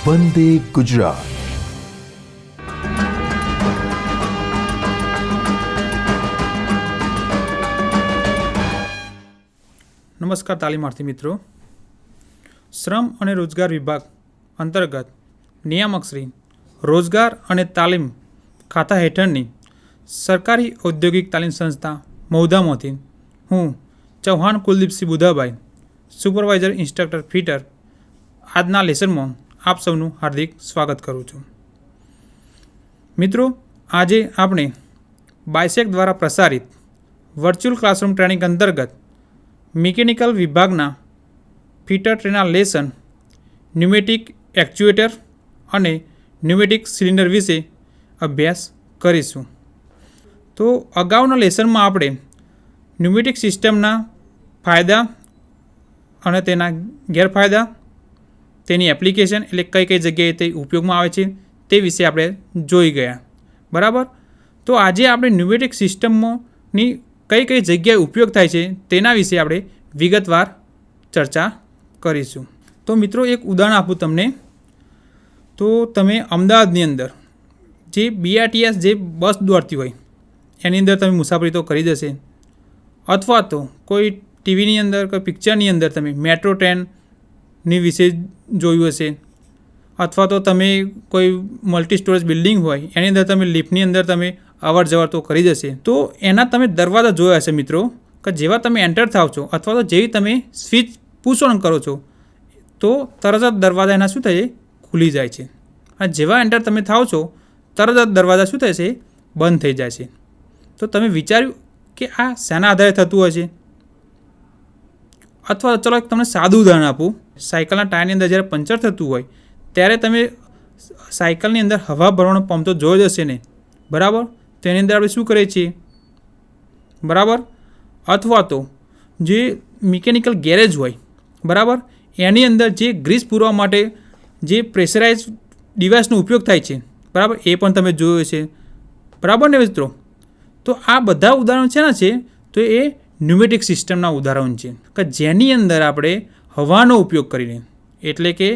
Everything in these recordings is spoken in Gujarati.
વંદે ગુજરાત. નમસ્કાર તાલીમાર્થી મિત્રો. શ્રમ અને રોજગાર વિભાગ અંતર્ગત નિયામક શ્રી રોજગાર અને તાલીમ ખાતા હેઠળની સરકારી ઔદ્યોગિક તાલીમ સંસ્થા મૌધામાંથી હું Chauhan Kuldeepsinh Budhabhai, supervisor instructor fitter, આજના લેસનમાં આપ સૌનું હાર્દિક સ્વાગત કરું છું. મિત્રો, આજે આપણે બાયસેક દ્વારા પ્રસારિત વર્ચ્યુઅલ ક્લાસરૂમ ટ્રેનિંગ અંતર્ગત મિકેનિકલ વિભાગના ફિટર ટ્રેના લેસન ન્યુમેટિક એક્ચ્યુએટર અને ન્યુમેટિક સિલિન્ડર વિશે અભ્યાસ કરીશું. તો અગાઉના લેસનમાં આપણે ન્યુમેટિક સિસ્ટમના ફાયદા અને તેના ગેરફાયદા, તેની એપ્લિકેશન એટલે કઈ કઈ જગ્યાએ તે ઉપયોગમાં આવે છે તે વિશે આપણે જોઈ ગયા. બરાબર. તો આજે આપણે ન્યુમેટિક સિસ્ટમની કઈ કઈ જગ્યાએ ઉપયોગ થાય છે તેના વિશે આપણે વિગતવાર ચર્ચા કરીશું. તો મિત્રો, એક ઉદાહરણ આપું તમને. તો તમે અમદાવાદની અંદર જે BRTS જે બસ દોડતી હોય એની અંદર તમે મુસાફરી તો કરી જશે, અથવા તો કોઈ ટીવીની અંદર કોઈ પિક્ચરની અંદર તમે મેટ્રો ટ્રેનની વિશે જોયું હશે, અથવા તો તમે કોઈ મલ્ટી સ્ટોરેજ બિલ્ડિંગ હોય એની અંદર તમે લિફ્ટની અંદર તમે અવર જવર તો કરી જશે. તો એના તમે દરવાજા જોયા હશે મિત્રો, કે જેવા તમે એન્ટર થાવ છો અથવા તો જેવી તમે સ્વિચ પુશ ઓન કરો છો તો તરત જ દરવાજા એના શું થાય, ખુલી જાય છે. અને જેવા એન્ટર તમે થાવ છો તરત જ દરવાજા શું થશે, બંધ થઈ જાય છે. તો તમે વિચાર્યું કે આ શેના આધારે થતું હશે? અથવા ચલો એક તમને સાદું ઉદાહરણ આપું. સાયકલના ટાયરની અંદર જ્યારે પંચર થતું હોય ત્યારે તમે સાયકલની અંદર હવા ભરવાનો પંપ તો જોયો જ હશે ને, બરાબર? તો એની અંદર આપણે શું કરીએ છીએ, બરાબર? અથવા તો જે મિકેનિકલ ગેરેજ હોય, બરાબર, એની અંદર જે ગ્રીસ પૂરવા માટે જે પ્રેશરાઇઝ ડિવાઇસનો ઉપયોગ થાય છે, બરાબર, એ પણ તમે જોયો છે, બરાબર ને મિત્રો? તો આ બધા ઉદાહરણો શેના છે? તો એ ન્યુમેટિક સિસ્ટમના ઉદાહરણ છે, કે જેની અંદર આપણે હવાનો ઉપયોગ કરીને, એટલે કે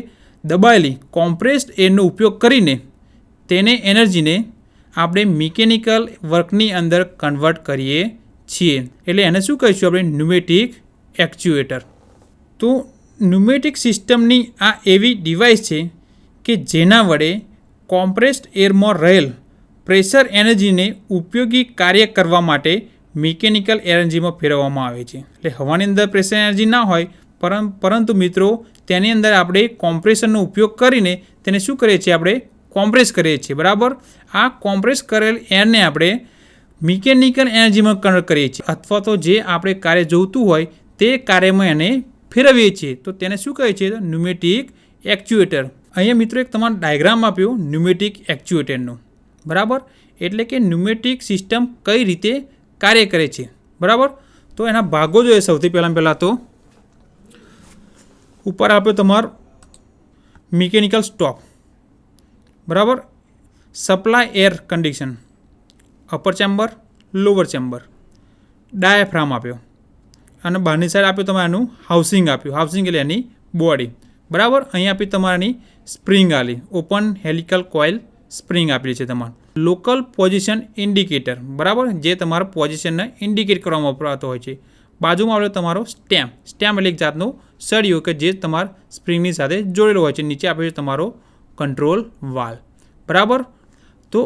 દબાયેલી કોમ્પ્રેસ્ડ એરનો ઉપયોગ કરીને તેને એનર્જીને આપણે મિકેનિકલ વર્કની અંદર કન્વર્ટ કરીએ છીએ. એટલે એને શું કહીશું આપણે? Pneumatic actuator. તો ન્યુમેટિક સિસ્ટમની આ એવી ડિવાઇસ છે કે જેના વડે કોમ્પ્રેસ્ડ એરમાં રહેલ પ્રેશર એનર્જીને ઉપયોગી કાર્ય કરવા માટે મિકેનિકલ એનર્જીમાં ફેરવવામાં આવે છે. એટલે હવાની અંદર પ્રેશર એનર્જી ના હોય, પરંતુ મિત્રો તેની અંદર આપણે કોમ્પ્રેશનનો ઉપયોગ કરીને તેને શું કરીએ છીએ, આપણે કોમ્પ્રેસ કરીએ છીએ, બરાબર? આ કોમ્પ્રેસ કરેલ એરને આપણે મિકેનિકલ એનર્જીમાં કન્વર્ટ કરીએ છીએ, અથવા તો જે આપણે કાર્ય જોઈતું હોય તે કાર્યમાં એને ફેરવીએ છીએ. તો તેને શું કહે છે? Pneumatic actuator. અહીંયા મિત્રો એક તમારો ડાયગ્રામ આપ્યો ન્યુમેટિક એક્ચ્યુએટરનો, બરાબર? એટલે કે ન્યુમેટિક સિસ્ટમ કઈ રીતે કાર્ય કરે છે, બરાબર? તો એના ભાગો જોઈએ. સૌથી પહેલાં તો ઉપર આપ્યો તમારો મિકેનિકલ સ્ટોપ, બરાબર, supply air condition, upper chamber, lower chamber, diaphragm આપ્યો, અને બહારની સાઈડ આપ્યું તમારું હાઉસિંગ આપ્યું. હાઉસિંગ એટલે એની બોડી, બરાબર. અહીં આપી તમારાની સ્પ્રિંગ આલી, ઓપન હેલિકલ કોઇલ સ્પ્રિંગ આપેલી છે તમારે. લોકલ પોઝિશન ઇન્ડિકેટર, બરાબર, જે તમારા પોઝિશનને ઇન્ડિકેટ કરવામાં વપરાતો હોય છે. બાજુમાં આવેલો તમારો સ્ટેમ્પ. સ્ટેમ્પ એટલે એક જાતનો સળિયો કે જે તમારા સ્પ્રિંગની સાથે જોડેલો હોય છે. નીચે આપેલો છે તમારો કંટ્રોલ વાલ્વ, બરાબર. તો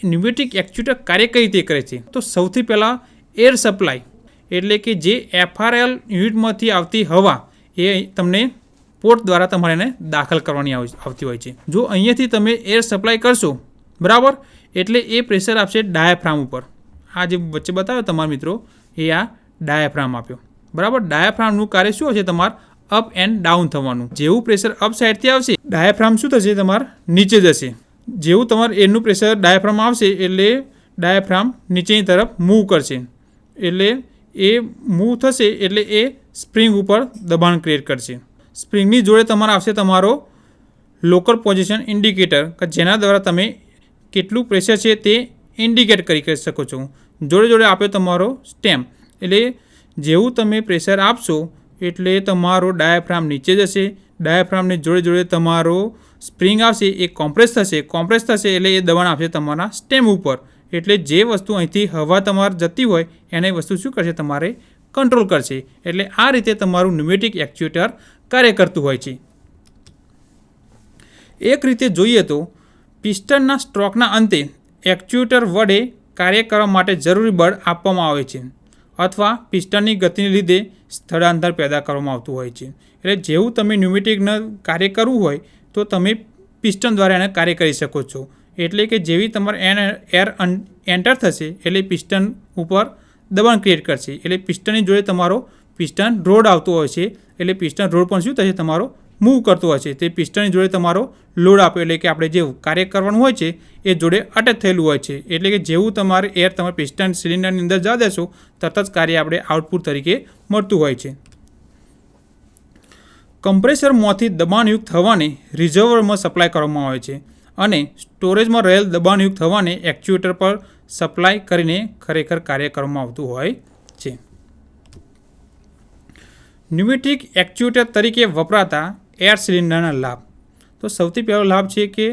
ન્યુમેટિક એક્ચ્યુએટર કાર્ય કઈ રીતે કરે છે? તો સૌથી પહેલાં એર સપ્લાય, એટલે કે જે FRL યુનિટમાંથી આવતી હવા એ તમને પોર્ટ દ્વારા તમારે એને દાખલ કરવાની આવતી હોય છે. જો અહીંયાથી તમે એર સપ્લાય કરશો, બરાબર, એટલે એ પ્રેશર આપશે ડાયાફ્રામ ઉપર. આ જે વચ્ચે બતાવ્યો તમારા મિત્રો, એ આ ડાયાફ્રામ આપ્યો, બરાબર. ડાયાફ્રામનું કાર્ય શું હશે? તમારે અપ એન્ડ ડાઉન થવાનું. જેવું પ્રેશર અપ સાઈડથી આવશે, ડાયાફ્રામ શું થશે? તમારે નીચે જશે. જેવું તમારે એરનું પ્રેશર ડાયાફ્રામ આવશે એટલે ડાયાફ્રામ નીચેની તરફ મૂવ કરશે. એટલે એ મૂવ થશે એટલે એ સ્પ્રિંગ ઉપર દબાણ ક્રિએટ કરશે. સ્પ્રિંગની જોડે તમારે આવશે તમારો લોકલ પોઝિશન ઇન્ડિકેટર, કે જેના દ્વારા તમે કેટલું પ્રેશર છે તે ઇન્ડિકેટ કરી શકો છો. જોડે જોડે આપ્યો તમારો સ્ટેમ્પ, એટલે જેવું તમે પ્રેશર આપશો એટલે તમારો ડાયાફ્રામ નીચે જશે. ડાયાફ્રામની જોડે જોડે તમારો સ્પ્રિંગ આવશે એ કોમ્પ્રેસ થશે એટલે એ દબાણ આપશે તમારા સ્ટેમ ઉપર. એટલે જે વસ્તુ અહીંથી હવા તમારે જતી હોય એને વસ્તુ શું કરશે, તમારે કંટ્રોલ કરશે. એટલે આ રીતે તમારું ન્યુમેટિક એક્ચ્યુએટર કાર્ય કરતું હોય છે. એક રીતે જોઈએ તો પિસ્ટનના સ્ટ્રોકના અંતે એક્ચ્યુએટર વડે કાર્ય કરવા માટે જરૂરી બળ આપવામાં આવે છે અથવા પિસ્ટનની ગતિને લીધે સ્થળાંતર પેદા કરવામાં આવતું હોય છે. એટલે જેવું તમે ન્યુમેટિકને કાર્ય કરવું હોય તો તમે પિસ્ટન દ્વારા એને કાર્ય કરી શકો છો. એટલે કે જેવી તમારે એર એન્ટર થશે એટલે પિસ્ટન ઉપર દબાણ ક્રિએટ કરશે. એટલે પિસ્ટનની જોડે તમારો પિસ્ટન રોડ આવતો હોય છે. એટલે પિસ્ટન રોડ પણ શું થશે, તમારો મૂવ કરતો હોય છે. તે પિસ્ટનની જોડે તમારો લોડ આપે એટલે કે આપણે જે કાર્ય કરવાનું હોય છે એ જોડે અટેચ થયેલું હોય છે. એટલે કે જેવું તમારે એર તમારે પિસ્ટન સિલિન્ડરની અંદર જવા દેશો તરત જ કાર્ય આપણે આઉટપુટ તરીકે મળતું હોય છે. કમ્પ્રેસરમાંથી દબાણયુક્ત હવાને રિઝર્વરમાં સપ્લાય કરવામાં આવે છે અને સ્ટોરેજમાં રહેલ દબાણયુક્ત હવાને એક્ચ્યુએટર પર સપ્લાય કરીને ખરેખર કાર્ય કરવામાં આવતું હોય છે. ન્યુમેટિક એક્ચ્યુએટર તરીકે વપરાતા એર સિલિન્ડરના લાભ. તો સૌથી પહેલો લાભ છે કે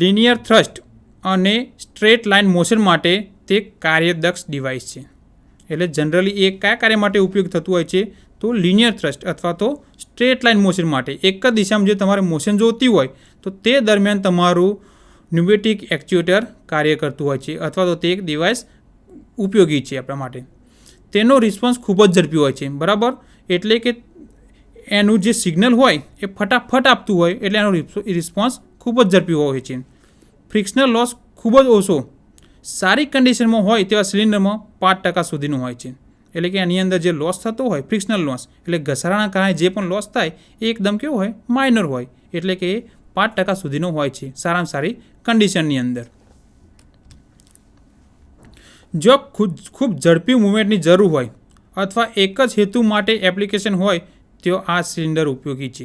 લિનિયર થ્રસ્ટ અને સ્ટ્રેટ લાઇન મોશન માટે તે કાર્યદક્ષ ડિવાઇસ છે. એટલે જનરલી એ કયા કાર્ય માટે ઉપયોગ થતું હોય છે, તો લિનિયર થ્રસ્ટ અથવા તો સ્ટ્રેટ લાઇન મોશન માટે. એક જ દિશામાં જે તમારે મોશન જોતી હોય તો તે દરમિયાન તમારું ન્યુમેટિક એક્ચ્યુએટર કાર્ય કરતું હોય છે અથવા તો તે એક ડિવાઇસ ઉપયોગી છે આપણા માટે. તેનો રિસ્પોન્સ ખૂબ જ ઝડપી હોય છે, બરાબર. એટલે કે એનું જે સિગ્નલ હોય એ ફટાફટ આપતું હોય એટલે એનો રિસ્પોન્સ ખૂબ જ ઝડપી હોય છે. ફ્રિક્શનલ લોસ ખૂબ જ ઓછો, સારી કન્ડિશનમાં હોય તેવા સિલિન્ડરમાં 5% સુધીનું હોય છે. એટલે કે એની અંદર જે લોસ થતો હોય ફ્રિક્શનલ લોસ એટલે ઘસારાના કારણે જે પણ લોસ થાય એ એકદમ કેવો હોય, માઇનર હોય. એટલે કે 5% સુધીનો હોય છે સારામાં સારી કન્ડિશનની અંદર. જો ખૂબ ઝડપી મુવમેન્ટની જરૂર હોય અથવા એક જ હેતુ માટે એપ્લિકેશન હોય તો આ સિલિન્ડર ઉપયોગી છે.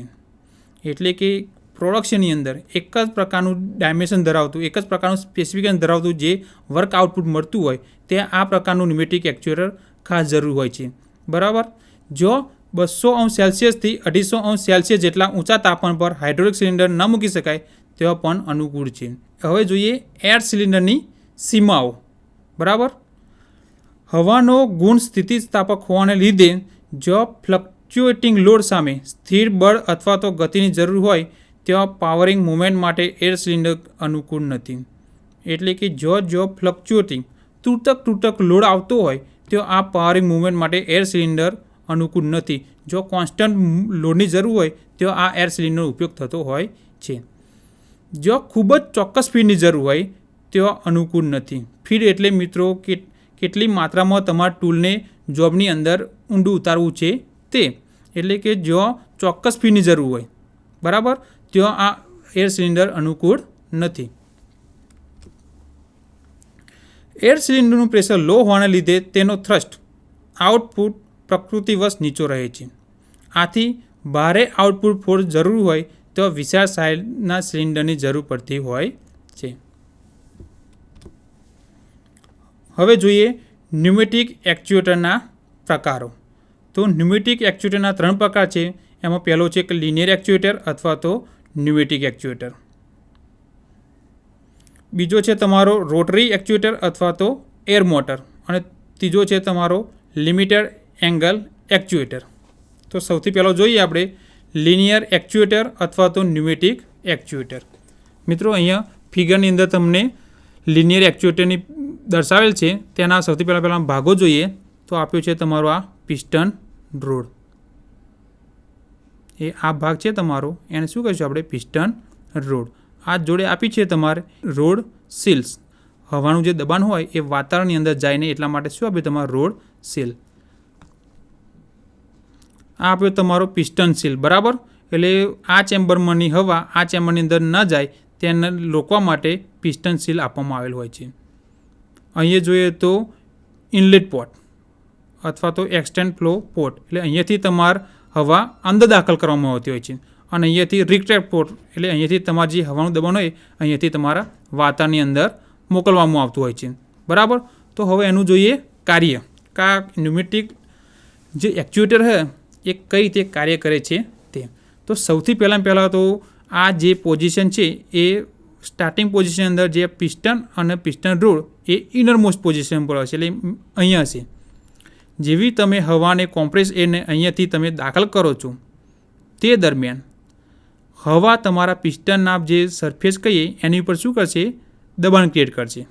એટલે કે પ્રોડક્શનની અંદર એક જ પ્રકારનું ડાયમેન્શન ધરાવતું, એક જ પ્રકારનું સ્પેસિફિકેશન ધરાવતું જે વર્ક આઉટપુટ મળતું હોય તે આ પ્રકારનું ન્યુમેટિક એક્ચ્યુએટર ખાસ જરૂર હોય છે, બરાબર. જો 200°C થી 250°C જેટલા ઊંચા તાપમાન પર હાઇડ્રોલિક સિલિન્ડર ન મૂકી શકાય તેવા પણ અનુકૂળ છે. હવે જોઈએ એર સિલિન્ડરની સીમાઓ, બરાબર. હવાનો ગુણ સ્થિતિસ્થાપક હોવાને લીધે જો ફ્લક્ચ્યુએટિંગ લોડ સામે સ્થિર બળ અથવા તો ગતિની જરૂર હોય તેવા પાવરિંગ મુવમેન્ટ માટે એર સિલિન્ડર અનુકૂળ નથી. એટલે કે જો ફ્લક્ચ્યુએટિંગ તૂટક લોડ આવતો હોય તો આ પાવરિંગ મુવમેન્ટ માટે એર સિલિન્ડર અનુકૂળ નથી. જો કોન્સ્ટન્ટ લોડની જરૂર હોય તો આ એર સિલિન્ડરનો ઉપયોગ થતો હોય છે. જો ખૂબ જ ચોક્કસ સ્પીડની જરૂર હોય તો અનુકૂળ નથી. ફીડ એટલે મિત્રો કેટલી માત્રામાં તમારા ટૂલને જોબની અંદર ઊંડું ઉતારવું છે તે. એટલે કે જો ચોક્કસ સ્પીડની જરૂર હોય, બરાબર, તો આ એર સિલિન્ડર અનુકૂળ નથી. એર સિલિન્ડરનું પ્રેશર લો હોવાને લીધે તેનો થ્રસ્ટ આઉટપુટ પ્રકૃતિવશ નીચો રહે છે. આથી ભારે આઉટપુટ ફોર્સ જરૂર હોય તો વિશાળ સાઇઝના સિલિન્ડરની જરૂર પડતી હોય છે. હવે જોઈએ ન્યુમેટિક એક્ચ્યુએટરના પ્રકારો. તો ન્યુમેટિક એક્ચ્યુએટરના 3 પ્રકાર છે. એમાં પહેલો છે કે લિનિયર એક્ચ્યુએટર અથવા તો ન્યુમેટિક એક્ચ્યુએટર. બીજો છે તમારો રોટરી એક્ચ્યુએટર અથવા તો એર મોટર. અને ત્રીજો છે તમારો લિમિટેડ એંગલ એક્ચ્યુએટર. તો સૌથી પહેલો જોઈએ આપણે લિનિયર એક્ચ્યુએટર અથવા તો ન્યુમેટિક એક્ચ્યુએટર. મિત્રો અહીંયા ફિગરની અંદર તમને લિનિયર એક્ચ્યુએટરની દર્શાવેલ છે. તેના સૌથી પહેલાં ભાગો જોઈએ તો આપ્યો છે તમારો આ પિસ્ટન રોડ. એ આ ભાગ છે તમારો, એને શું કહીશું આપણે, પિસ્ટન રોડ. આ જોડે આપી છે તમારે રોડ સીલ્સ. હવાનું જે દબાણ હોય એ વાતાવરણની અંદર જાય ને એટલા માટે શું આપ્યું, તમારો રોડ સીલ. આ આપ્યો તમારો પિસ્ટન સીલ, બરાબર. એટલે આ ચેમ્બરમાંની હવા આ ચેમ્બરની અંદર ન જાય તેને રોકવા માટે પિસ્ટન સીલ આપવામાં આવેલ હોય છે. અહીંયા જોઈએ તો ઇનલેટ પોર્ટ અથવા તો એક્સટેન્ડ ફ્લો પોર્ટ. એટલે અહીંયાથી તમારે હવા અંદર દાખલ કરવામાં આવતી હોય છે. અને અહીંયાથી રિટ્રેક્ટ પોર્ટ એટલે અહીંયાથી તમારે જે હવાનું દબાણ હોય અહીંયાથી તમારા વાતાવરણની અંદર મોકલવામાં આવતું હોય છે, બરાબર. તો હવે એનું જોઈએ કાર્ય. ન્યુમેટિક જે એક્ચ્યુએટર છે એ કઈ રીતે કાર્ય કરે છે તે. તો સૌથી પહેલાં તો આ જે પોઝિશન છે એ સ્ટાર્ટિંગ પોઝિશન અંદર જે પિસ્ટન અને પિસ્ટન રોડ એ ઇનરમોસ્ટ પોઝિશન પર હશે, એટલે અહીંયા હશે. જેવી તમે હવાને કોમ્પ્રેસ એરને અહીંયાથી તમે દાખલ કરો છો તે દરમિયાન હવા તમારા પિસ્ટનના જે સરફેસ કહીએ એની ઉપર શું કરશે? દબાણ ક્રિએટ કરશે,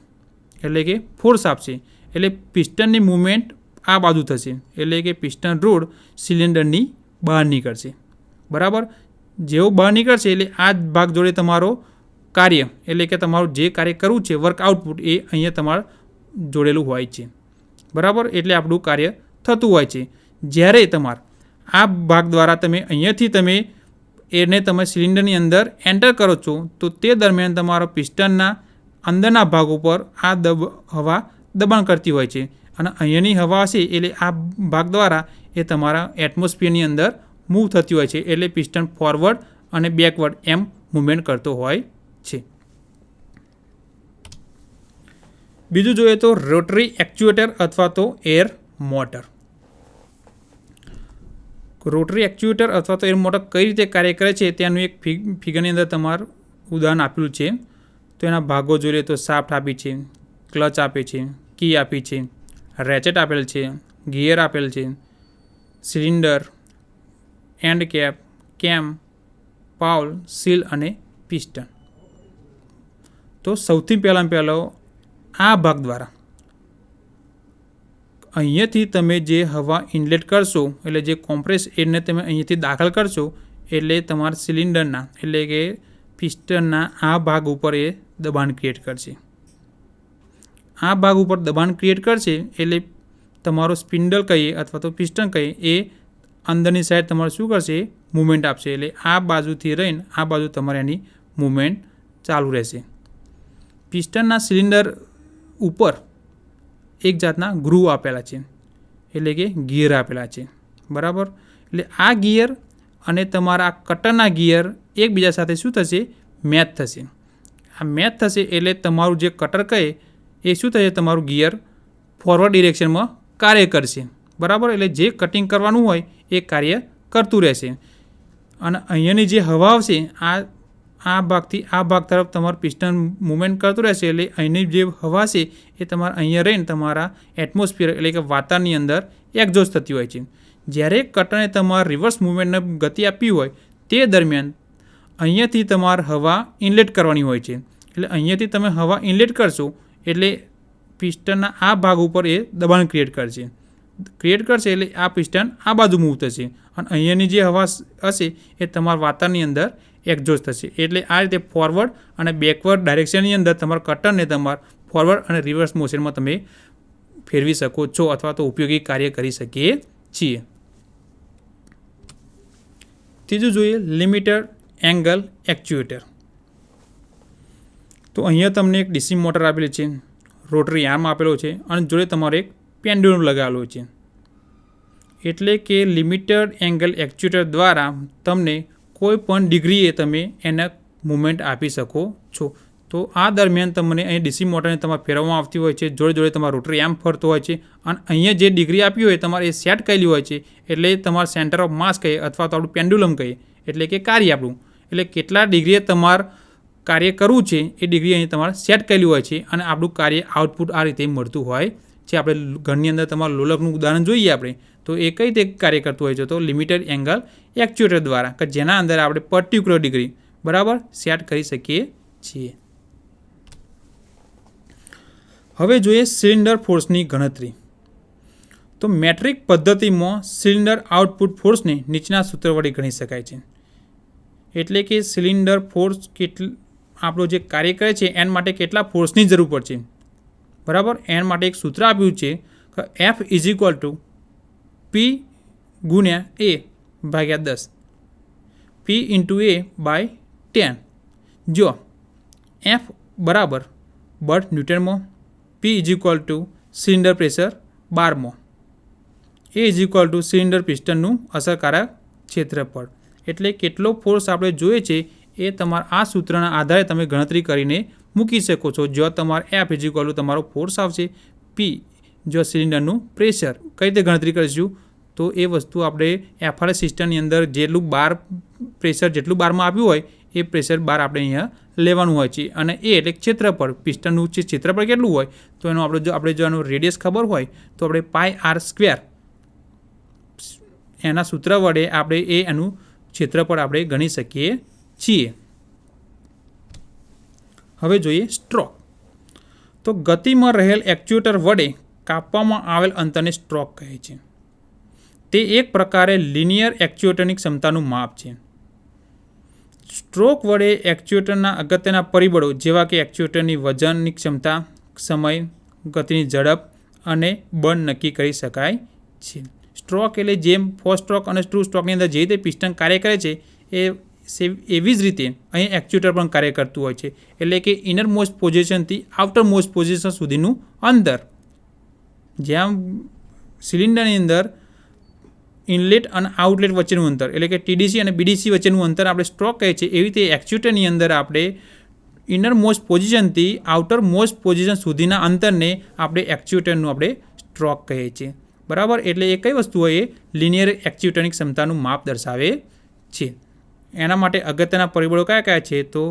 એટલે કે ફોર્સ આપશે. એટલે પિસ્ટનની મૂવમેન્ટ આ બાજુ થશે, એટલે કે પિસ્ટન રોડ સિલિન્ડરની બહાર નીકળશે. બરાબર, જેવો બહાર નીકળશે એટલે આ જ ભાગ જોડે તમારો કાર્ય, એટલે કે તમારું જે કાર્ય કરવું છે વર્ક આઉટપુટ એ અહીંયા તમારે જોડેલું હોય છે. બરાબર, એટલે આપણું કાર્ય થતું હોય છે. જ્યારે તમારે આ ભાગ દ્વારા તમે અહીંયાથી તમે એને તમે સિલિન્ડરની અંદર એન્ટર કરો છો તો તે દરમિયાન તમારા પિસ્ટનના અંદરના ભાગ ઉપર આ હવા દબાણ કરતી હોય છે, અને અહીંયાની હવા હશે એટલે આ ભાગ દ્વારા એ તમારા એટમોસ્ફિયરની અંદર મૂવ થતી હોય છે, એટલે પિસ્ટન ફોરવર્ડ અને બેકવર્ડ એમ મૂવમેન્ટ કરતો હોય છે. બીજું જોઈએ તો રોટરી એક્ચ્યુએટર અથવા તો એર મોટર. રોટરી એક્ચ્યુએટર અથવા તો એર મોટર કઈ રીતે કાર્ય કરે છે તેનું એક ફિગરની અંદર તમારું ઉદાહરણ આપેલું છે. તો એના ભાગો જોઈએ તો શાફ્ટ આપી છે, ક્લચ આપે છે, કી આપી છે, રેચેટ આપેલ છે, ગિયર આપેલ છે, સિલિન્ડર, એન્ડ કેપ, કેમ, પાઉલ, સીલ અને પિસ્ટન. તો સૌથી પહેલો આ ભાગ દ્વારા અહીંયાથી તમે જે હવા ઇનલેટ કરશો, એટલે જે કોમ્પ્રેસ એરને તમે અહીંયાથી દાખલ કરશો, એટલે તમારા સિલિન્ડરના એટલે કે પિસ્ટનના આ ભાગ ઉપર એ દબાણ ક્રિએટ કરશે. આ ભાગ ઉપર દબાણ ક્રિએટ કરશે એટલે તમારો સ્પિન્ડલ કહીએ અથવા તો પિસ્ટન કહીએ એ અંદરની સાઈડ તમારે શું કરશે? મૂવમેન્ટ આપશે. એટલે આ બાજુથી રહીને આ બાજુ તમારે એની મૂવમેન્ટ ચાલુ રહેશે. પિસ્ટનના સિલિન્ડર ઉપર એક જાતના ગ્રુવ આપેલા છે, એટલે કે ગિયર આપેલા છે. બરાબર, એટલે આ ગિયર અને તમારા કટરના ગિયર એકબીજા સાથે શું થશે? મેચ થશે. આ મેચ થશે એટલે તમારું જે કટર કહે એ શું થશે? તમારું ગિયર ફોરવર્ડ ડિરેક્શનમાં કાર્ય કરશે. બરાબર, એટલે જે કટિંગ કરવાનું હોય એ કાર્ય કરતું રહેશે. અને અહીંયાની જે હવા આવશે આ ભાગથી આ ભાગ તરફ તમારું પિસ્ટન મૂવમેન્ટ કરતું રહેશે, એટલે અહીંની જે હવા છે એ તમારે અહીંયા રહીને તમારા એટમોસ્ફિયર એટલે કે વાતાવરણની અંદર એક્ઝોસ્ટ થતી હોય છે. જ્યારે કટરને તમારે રિવર્સ મૂવમેન્ટને ગતિ આપવી હોય તે દરમિયાન અહીંયાથી તમારે હવા ઇનલેટ કરવાની હોય છે. એટલે અહીંયાથી તમે હવા ઇનલેટ કરશો એટલે પિસ્ટનના આ ભાગ ઉપર એ દબાણ ક્રિએટ કરશે એટલે આ પિસ્ટન આ બાજુ મૂવ થશે, અને અહીંયાની જે હવા હશે એ તમારા વાતાવરણની અંદર એક્ઝોસ્ટ થશે. એટલે આ રીતે ફોરવર્ડ અને બેકવર્ડ ડાયરેક્શનની અંદર તમારા કટરને તમારા ફોરવર્ડ અને રિવર્સ મોશનમાં તમે ફેરવી શકો છો અથવા તો ઉપયોગી કાર્ય કરી શકીએ છીએ. ત્રીજું જોઈએ લિમિટેડ એંગલ એક્ચ્યુએટર. તો અહીંયા તમને એક ડીસી મોટર આપેલી છે, રોટરી આર્મ આપેલો છે અને જોડે તમારે એક પેન્ડ્યુલમ લગાવેલો છે. એટલે કે લિમિટેડ એંગલ એક્ચ્યુએટર દ્વારા તમને કોઈ પણ ડિગ્રીએ તમે એને મૂવમેન્ટ આપી શકો છો. તો આ દરમિયાન તમને અહીં ડીસી મોટરને તમારે ફેરવવામાં આવતી હોય છે, જોડે જોડે તમારો રોટરી આર્મ ફરતો હોય છે, અને અહીંયા જે ડિગ્રી આપી હોય તમારે એ સેટ કરેલી હોય છે, એટલે તમારે સેન્ટર ઓફ માસ કહીએ અથવા તો આપણું પેન્ડ્યુલમ કહીએ, એટલે કે કાર્ય આપણું, એટલે કેટલા ડિગ્રીએ તમારે કાર્ય કરવું છે એ ડિગ્રી અહીં તમારે સેટ કરેલી હોય છે, અને આપણું કાર્ય આઉટપુટ આ રીતે મળતું હોય છે. આપણે ઘરની અંદર તમારું લોલકનું ઉદાહરણ જોઈએ આપણે તો એ કઈ રીતે કાર્ય કરતું હોય છે? તો લિમિટેડ એંગલ એક્ચ્યુએટર દ્વારા, કે જેના અંદર આપણે પર્ટિક્યુલર ડિગ્રી બરાબર સેટ કરી શકીએ છીએ. હવે જોઈએ સિલિન્ડર ફોર્સની ગણતરી. તો મેટ્રિક પદ્ધતિમાં સિલિન્ડર આઉટપુટ ફોર્સને નીચેના સૂત્ર વડે ગણી શકાય છે. એટલે કે સિલિન્ડર ફોર્સ આપણું જે કાર્ય કરે છે એન માટે કેટલા ફોર્સની જરૂર પડશે. બરાબર, એન માટે એક સૂત્ર આપ્યું છે કે F = P × A / 10 P × A/10. જો F બરાબર બળ ન્યૂટનમાં, P = સિલિન્ડર પ્રેશર બારમાં, A = સિલિન્ડર પિસ્ટનનું અસરકારક ક્ષેત્રફળ. એટલે કેટલો ફોર્સ આપણે જોઈએ છે એ તમારા આ સૂત્રના આધારે તમે ગણતરી કરીને મૂકી શકો છો. જો તમારે F = તમારો ફોર્સ આવશે, P જો સિલિન્ડરનું પ્રેશર કઈ રીતે ગણતરી કરીશું તો એ વસ્તુ આપણે FRS સિસ્ટમની અંદર જેટલું બાર પ્રેશર જેટલું બારમાં આપ્યું હોય એ પ્રેશર બાર આપણે અહીંયા લેવાનું હોય છે. અને એ એટલે ક્ષેત્રફળ, પિસ્ટનનું જે ક્ષેત્રફળ કેટલું હોય તો એનું આપણે જો એનું રેડિયસ ખબર હોય તો આપણે πr² એના સૂત્ર વડે આપણે એનું ક્ષેત્રફળ આપણે ગણી શકીએ છીએ. હવે જોઈએ સ્ટ્રોક. તો ગતિમાં રહેલ એક્ચ્યુએટર વડે કાપવામાં આવેલ અંતરને સ્ટ્રોક કહે છે. તે એક પ્રકારે લિનિયર એક્ચ્યુએટરની ક્ષમતાનું માપ છે. સ્ટ્રોક વડે એક્ચ્યુએટરના અગત્યના પરિબળો જેવા કે એક્ચ્યુએટરની વજનની ક્ષમતા, સમય, ગતિની ઝડપ અને બળ નક્કી કરી શકાય છે. સ્ટ્રોક એટલે જેમ ફોર સ્ટ્રોક અને ટુ સ્ટ્રોકની અંદર જે રીતે પિસ્ટન કાર્ય કરે છે એવી જ રીતે અહીં એક્ચ્યુએટર પણ કાર્ય કરતું હોય છે. એટલે કે ઇનર મોસ્ટ પોઝિશનથી આઉટર મોસ્ટ પોઝિશન સુધીનું અંતર, જ્યાં સિલિન્ડરની અંદર ઇનલેટ અને આઉટલેટ વચ્ચેનું અંતર એટલે કે ટીડીસી અને બીડીસી વચ્ચેનું અંતર આપણે સ્ટ્રોક કહે છે. એવી રીતે એક્ચ્યુએટરની અંદર આપણે ઇનર મોસ્ટ પોઝિશનથી આઉટર મોસ્ટ પોઝિશન સુધીના અંતરને આપણે એક્ચ્યુએટરનું આપણે સ્ટ્રોક કહીએ છીએ. બરાબર. એટલે એ કઈ વસ્તુ હોય? એ લિનિયર એક્ચ્યુએટરની ક્ષમતાનું માપ દર્શાવે છે. એના માટે અગત્યના પરિબળો કયા કયા છે? તો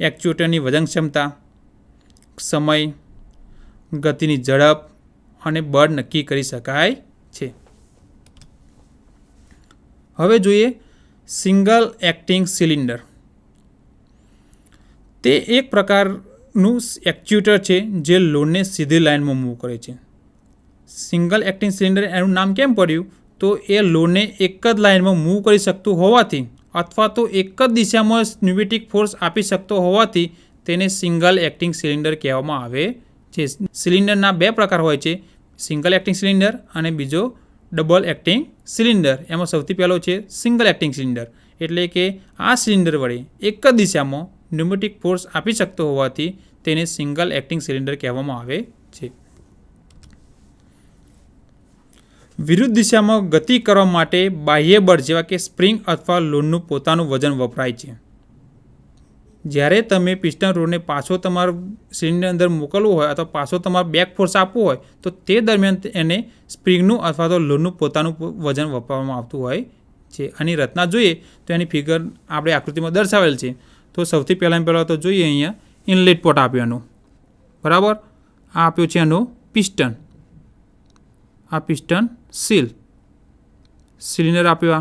એક્ચ્યુએટરની વજન ક્ષમતા, સમય, ગતિની ઝડપ અને બળ નક્કી કરી શકાય છે. હવે જોઈએ સિંગલ એક્ટિંગ સિલિન્ડર. તે એક પ્રકારનું એક્ચ્યુએટર છે જે લોડને સીધી લાઇનમાં મૂવ કરે છે. સિંગલ એક્ટિંગ સિલિન્ડર એનું નામ કેમ પડ્યું? તો એ લોડને એક જ લાઇનમાં મૂવ કરી શકતું હોવાથી અથવા તો એક જ દિશામાં ન્યુમેટિક ફોર્સ આપી શકતો હોવાથી તેને સિંગલ એક્ટિંગ સિલિન્ડર કહેવામાં આવે છે. સિલિન્ડરના બે પ્રકાર હોય છે, સિંગલ એક્ટિંગ સિલિન્ડર અને બીજો ડબલ એક્ટિંગ સિલિન્ડર. એમાં સૌથી પહેલો છે સિંગલ એક્ટિંગ સિલિન્ડર. એટલે કે આ સિલિન્ડર વડે એક જ દિશામાં ન્યુમેટિક ફોર્સ આપી શકતો હોવાથી તેને સિંગલ એક્ટિંગ સિલિન્ડર કહેવામાં આવે છે. વિરુદ્ધ દિશામાં ગતિ કરવા માટે બાહ્ય બળ જેવા કે સ્પ્રિંગ અથવા લોડનું પોતાનું વજન વપરાય છે. જ્યારે તમે પિસ્ટન રોડને પાછો તમારા સિલિન્ડર અંદર મોકલવું હોય અથવા પાછો તમારે બેક ફોર્સ આપવો હોય તો તે દરમિયાન એને સ્પ્રિંગનું અથવા તો લોડનું પોતાનું વજન વાપરવામાં આવતું હોય છે. આની રચના જોઈએ તો એની ફિગર આપણે આકૃતિમાં દર્શાવેલ છે. તો સૌથી પહેલાં તો જોઈએ અહીંયા ઇનલેટ પોર્ટ આપ્યો એનું. બરાબર. આ આપ્યો છે એનો પિસ્ટન. આ પિસ્ટન સીલ, સિલિન્ડર આપ્યો.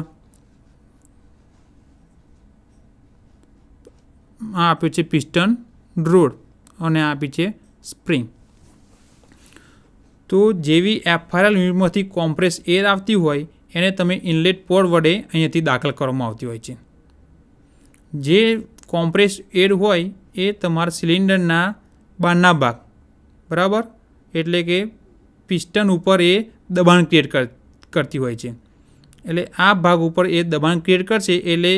આ આપ્યું છે પિસ્ટન રોડ અને આ આપી છે સ્પ્રિંગ. તો જેવી એફઆરએલ યુનિટમાંથી કોમ્પ્રેસ એર આવતી હોય એને તમે ઇનલેટ પોર્ટ વડે અહીંયાથી દાખલ કરવામાં આવતી હોય છે. જે કોમ્પ્રેસ એર હોય એ તમારા સિલિન્ડરના બહારના ભાગ, બરાબર, એટલે કે પિસ્ટન ઉપર એ દબાણ ક્રિએટ કરતી હોય છે. એટલે આ ભાગ ઉપર એ દબાણ ક્રિએટ કરશે એટલે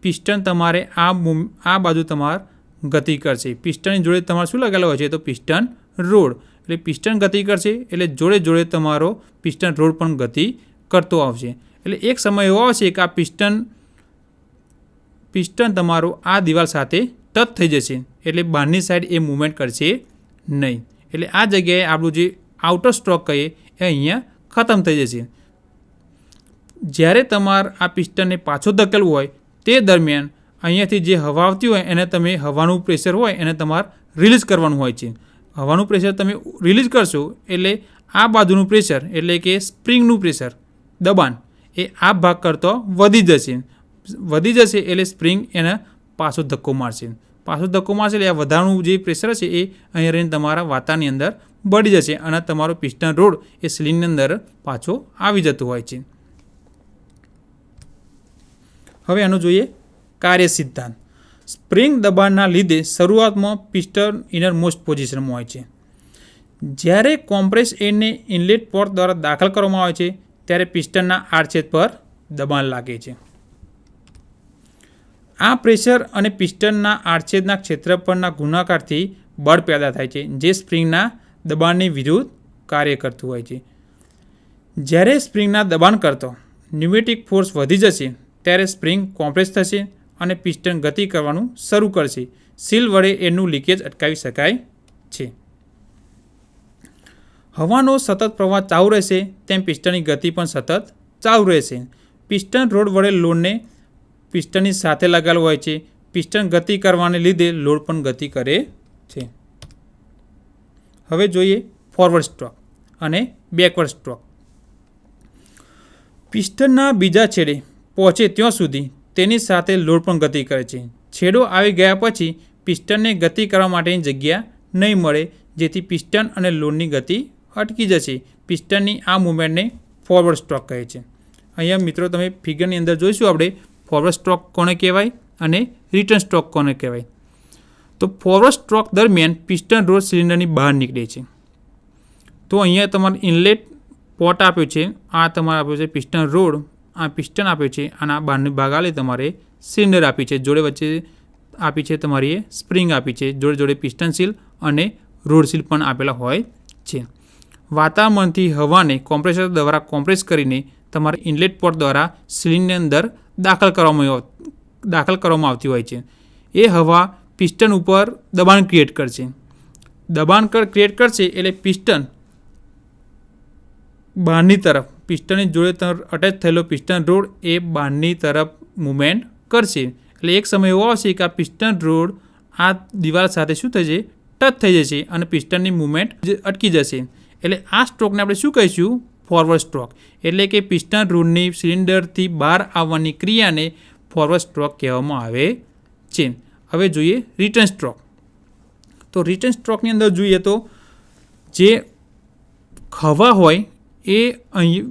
પિસ્ટન તમારે આ બાજુ તમારે ગતિ કરશે. પિસ્ટનની જોડે તમારે શું લગાવેલો હોય છે? તો પિસ્ટન રોડ. એટલે પિસ્ટન ગતિ કરશે એટલે જોડે જોડે તમારો પિસ્ટન રોડ પણ ગતિ કરતો આવશે. એટલે એક સમય એવો આવશે કે આ પિસ્ટન તમારો આ દિવાલ સાથે ટચ થઈ જશે એટલે બહારની સાઈડ એ મૂવમેન્ટ કરશે નહીં. એટલે આ જગ્યાએ આપણું જે આઉટર સ્ટ્રોક કહીએ એ અહીંયા ખતમ થઈ જશે. જ્યારે તમારે આ પિસ્ટનને પાછો ધકેલવું હોય તે દરમિયાન અહીંયાથી જે હવા આવતી હોય એને તમે હવાનું પ્રેશર હોય એને તમારે રિલીઝ કરવાનું હોય છે. હવાનું પ્રેશર તમે રિલીઝ કરશો એટલે આ બાજુનું પ્રેશર એટલે કે સ્પ્રિંગનું પ્રેશર, દબાણ એ આ ભાગ કરતો વધી જશે એટલે સ્પ્રિંગ એને પાછો ધક્કો મારશે એટલે આ વધારાનું જે પ્રેશર છે એ અહીં રહીને તમારા વાતાની અંદર બળી જશે અને તમારો પિસ્ટન રોડ એ સિલિન્ડરની અંદર પાછો આવી જતો હોય છે. હવે આનું જોઈએ કાર્ય સિદ્ધાંત. સ્પ્રિંગ દબાણના લીધે શરૂઆતમાં પિસ્ટન ઇનર મોસ્ટ પોઝિશનમાં હોય છે. જ્યારે કોમ્પ્રેસ એરને ઇનલેટ પોર્ટ દ્વારા દાખલ કરવામાં આવે છે ત્યારે પિસ્ટનના આડછેદ પર દબાણ લાગે છે. આ પ્રેશર અને પિસ્ટનના આડછેદના ક્ષેત્રફળના ગુણાકારથી બળ પેદા થાય છે જે સ્પ્રિંગના દબાણની વિરુદ્ધ કાર્ય કરતું હોય છે. જ્યારે સ્પ્રિંગના દબાણ કરતો ન્યુમેટિક ફોર્સ વધી જશે ત્યારે સ્પ્રિંગ કોમ્પ્રેસ થશે અને પિસ્ટન ગતિ કરવાનું શરૂ કરશે. સીલ વડે એનું લીકેજ અટકાવી શકાય છે. હવાનો સતત પ્રવાહ ચાલુ રહેશે તેમ પિસ્ટનની ગતિ પણ સતત ચાલુ રહેશે. પિસ્ટન રોડ વડે લોડને પિસ્ટનની સાથે લગાવેલો હોય છે. પિસ્ટન ગતિ કરવાને લીધે લોડ પણ ગતિ કરે છે. હવે જોઈએ ફોરવર્ડ સ્ટ્રોક અને બેકવર્ડ સ્ટ્રોક. પિસ્ટનના બીજા છેડે પહોંચે ત્યાં સુધી તેની સાથે લોડ પણ ગતિ કરે છે. છેડો આવી ગયા પછી પિસ્ટનને ગતિ કરવા માટેની જગ્યા નહીં મળે, જેથી પિસ્ટન અને લોડની ગતિ અટકી જશે. પિસ્ટનની આ મૂવમેન્ટને ફોરવર્ડ સ્ટ્રોક કહે છે. અહીંયા મિત્રો તમે ફિગરની અંદર જોઈશું આપણે ફોરવર્ડ સ્ટ્રોક કોને કહેવાય અને રિટર્ન સ્ટ્રોક કોને કહેવાય. તો ફોરવર્ડ સ્ટ્રોક દરમિયાન પિસ્ટન રોડ સિલિન્ડરની બહાર નીકળે છે. તો અહીંયા તમારે ઇનલેટ પોટ આપ્યો છે, આ તમારે આપ્યો છે પિસ્ટન રોડ, આ પિસ્ટન આપ્યો છે અને આ બહારની ભાગ આલે તમારે સિલિન્ડર આપી છે. જોડે વચ્ચે આપી છે તમારી એ સ્પ્રિંગ આપી છે. જોડે જોડે પિસ્ટન સીલ અને રોડ સીલ પણ આપેલા હોય છે. વાતાવરણથી હવાને કોમ્પ્રેસર દ્વારા કોમ્પ્રેસ કરીને તમારે ઇનલેટ પોર્ટ દ્વારા સિલિન્ડરની અંદર દાખલ કરવામાં આવતી હોય છે. એ હવા પિસ્ટન ઉપર દબાણ ક્રિએટ કરશે. દબાણ ક્રિએટ કરશે એટલે પિસ્ટન બહારની તરફ, પિસ્ટનની જોડે અટેચ થયેલો પિસ્ટન રોડ એ બહારની તરફ મૂવમેન્ટ કરશે. એટલે એક સમય એવો આવશે કે આ પિસ્ટન રોડ આ દિવાલ સાથે શું થશે, ટચ થઈ જશે અને પિસ્ટનની મૂવમેન્ટ અટકી જશે. એટલે આ સ્ટ્રોકને આપણે શું કહીશું, ફોરવર્ડ સ્ટ્રોક. એટલે કે પિસ્ટન રોડની સિલિન્ડરથી બહાર આવવાની ક્રિયાને ફોરવર્ડ સ્ટ્રોક કહેવામાં આવે છે. હવે જોઈએ રિટર્ન સ્ટ્રોક. તો રિટર્ન સ્ટ્રોકની અંદર જોઈએ તો જે હવા હોય એ અહીં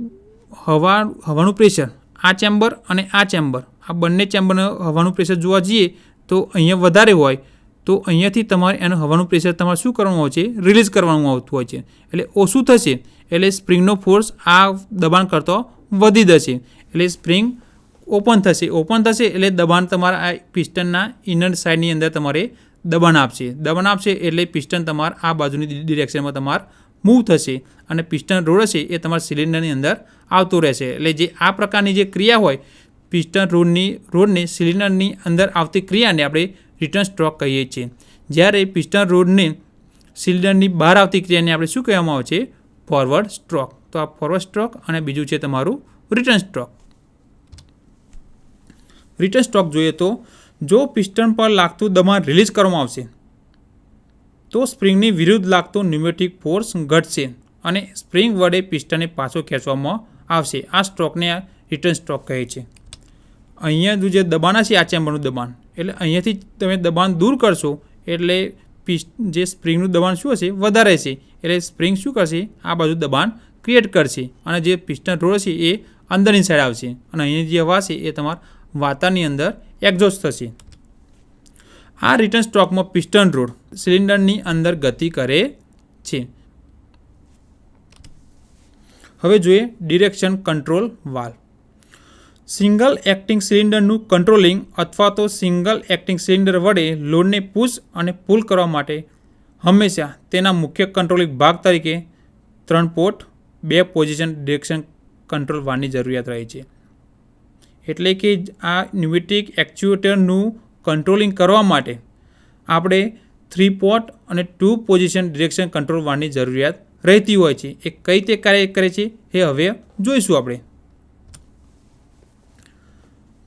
હવાનું પ્રેશર, આ ચેમ્બર અને આ ચેમ્બર, આ બંને ચેમ્બરનું હવાનું પ્રેશર જોવા જઈએ તો અહીંયા વધારે હોય તો અહીંયાથી તમારે એનું હવાનું પ્રેશર તમારે શું કરવાનું હોય છે, રિલીઝ કરવાનું આવતું હોય છે. એટલે ઓછું થશે એટલે સ્પ્રિંગનો ફોર્સ આ દબાણ કરતો વધી જશે. એટલે સ્પ્રિંગ ઓપન થશે એટલે દબાણ તમારા આ પિસ્ટનના ઇનર સાઈડની અંદર તમારે દબાણ આપશે એટલે પિસ્ટન તમારે આ બાજુની ડિરેક્શનમાં તમારે મૂવ થશે અને પિસ્ટન રોડ હશે એ તમારા સિલિન્ડરની અંદર આવતો રહેશે. એટલે જે આ પ્રકારની જે ક્રિયા હોય પિસ્ટન રોડને સિલિન્ડરની અંદર આવતી ક્રિયાને આપણે રિટર્ન સ્ટ્રોક કહીએ છીએ. જ્યારે પિસ્ટન રોડને સિલિન્ડરની બહાર આવતી ક્રિયાને આપણે શું કહેવામાં આવે છે, ફોરવર્ડ સ્ટ્રોક. તો આ ફોરવર્ડ સ્ટ્રોક અને બીજું છે તમારું રિટર્ન સ્ટ્રોક. રિટર્ન સ્ટ્રોક જોઈએ તો જો પિસ્ટન પર લાગતું દબાણ રિલીઝ કરવામાં આવશે તો સ્પ્રિંગની વિરુદ્ધ લાગતો ન્યુમેટિક ફોર્સ ઘટશે અને સ્પ્રિંગ વડે પિસ્ટનને પાછો ખેંચવામાં આવશે. આ સ્ટ્રોકને રિટર્ન સ્ટ્રોક કહે છે. અહીંયા જે દબાણ હશે આ ચેમ્બરનું દબાણ, એટલે અહીંયાથી તમે દબાણ દૂર કરશો એટલે જે સ્પ્રિંગનું દબાણ શું હશે, વધારે હશે. એટલે સ્પ્રિંગ શું કરશે, આ બાજુ દબાણ ક્રિએટ કરશે અને જે પિસ્ટન રોડ હશે એ અંદરની સાઈડ આવશે અને અહીંયા જે હવા છે એ તમારા વાતાવરણની અંદર એક્ઝોસ્ટ થશે. આ રિટર્ન સ્ટ્રોકમાં પિસ્ટન રોડ સિલિન્ડરની અંદર ગતિ કરે છે. હવે જોઈએ direction control valve. Single acting સિલિન્ડરનું કંટ્રોલિંગ અથવા તો સિંગલ એક્ટિંગ સિલિન્ડર વડે લોડને પુશ અને પુલ કરવા માટે હંમેશા તેના મુખ્ય કંટ્રોલિંગ ભાગ તરીકે 3 પોર્ટ 2 પોઝિશન ડિરેક્શન કંટ્રોલ વાલ્વની જરૂરિયાત રહે છે. એટલે કે આ ન્યુમેટિક એક્ચ્યુએટરનું કંટ્રોલિંગ કરવા માટે આપણે 3 પોર્ટ અને 2 પોઝિશન ડિરેક્શન કંટ્રોલ વાલ્વની જરૂરિયાત રહેતી હોય છે. એ કઈ રીતે કાર્ય કરે છે એ હવે જોઈશું આપણે.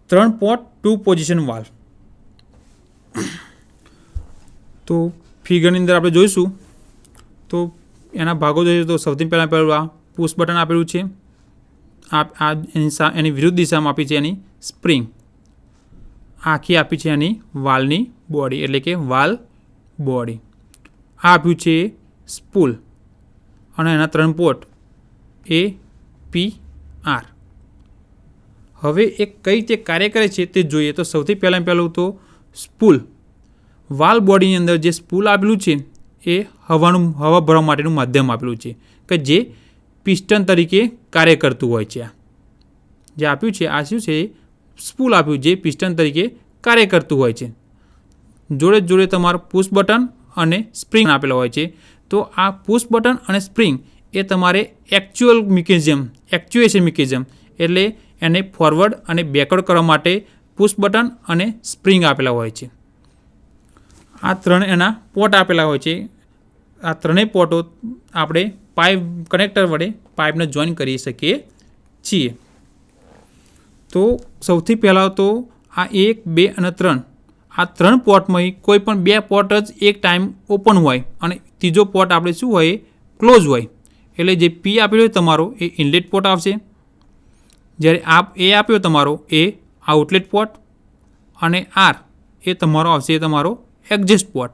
3 પોર્ટ 2 પોઝિશન વાલ્વ. તો ફિગરની અંદર આપણે જોઈશું તો એના ભાગો જોઈએ તો સૌથી પહેલાં આ પુશ બટન આપેલું છે, એની વિરુદ્ધ દિશામાં આપી છે એની સ્પ્રિંગ, આખી આપી છે એની વાલ્વની બોડી એટલે કે વાલ્વ બોડી. આ આપ્યું છે સ્પૂલ અને એના 3 પોર્ટ APR. હવે એ કઈ રીતે કાર્ય કરે છે તે જોઈએ તો સૌથી પહેલું તો સ્પૂલ. વાલ્વ બોડીની અંદર જે સ્પૂલ આપેલું છે એ હવા ભરવા માટેનું માધ્યમ આપેલું છે કે જે પિસ્ટન તરીકે કાર્ય કરતું હોય છે. જે આપ્યું છે આ શું છે, સ્પૂલ આપ્યું જે પિસ્ટન તરીકે કાર્ય કરતું હોય છે. જોડે જોડે તમારું પુશ બટન અને સ્પ્રિંગ આપેલા હોય છે. તો આ પુશ બટન અને સ્પ્રિંગ એ તમારે એક્ચ્યુએશન મિકેનિઝમ એટલે એને ફોરવર્ડ અને બેકવર્ડ કરવા માટે પુશ બટન અને સ્પ્રિંગ આપેલા હોય છે. આ 3 એના પોર્ટ આપેલા હોય છે. આ ત્રણેય પોર્ટો આપણે પાઇપ કનેક્ટર વડે પાઇપને જોઈન કરી શકીએ છીએ. તો સૌથી પહેલાં તો આ 1, 2 અને 3 આ 3 પોર્ટમાં કોઈ પણ 2 પોર્ટ જ એક ટાઈમ ઓપન હોય અને ત્રીજો પોર્ટ આપણે શું હોય ક્લોઝ હોય. એટલે જે P આપેલો હોય તમારો એ ઇનલેટ પોર્ટ આવશે, જ્યારે A આપ્યો તમારો એ આઉટલેટ પોર્ટ, અને R એ તમારો આવશે તમારો exhaust port.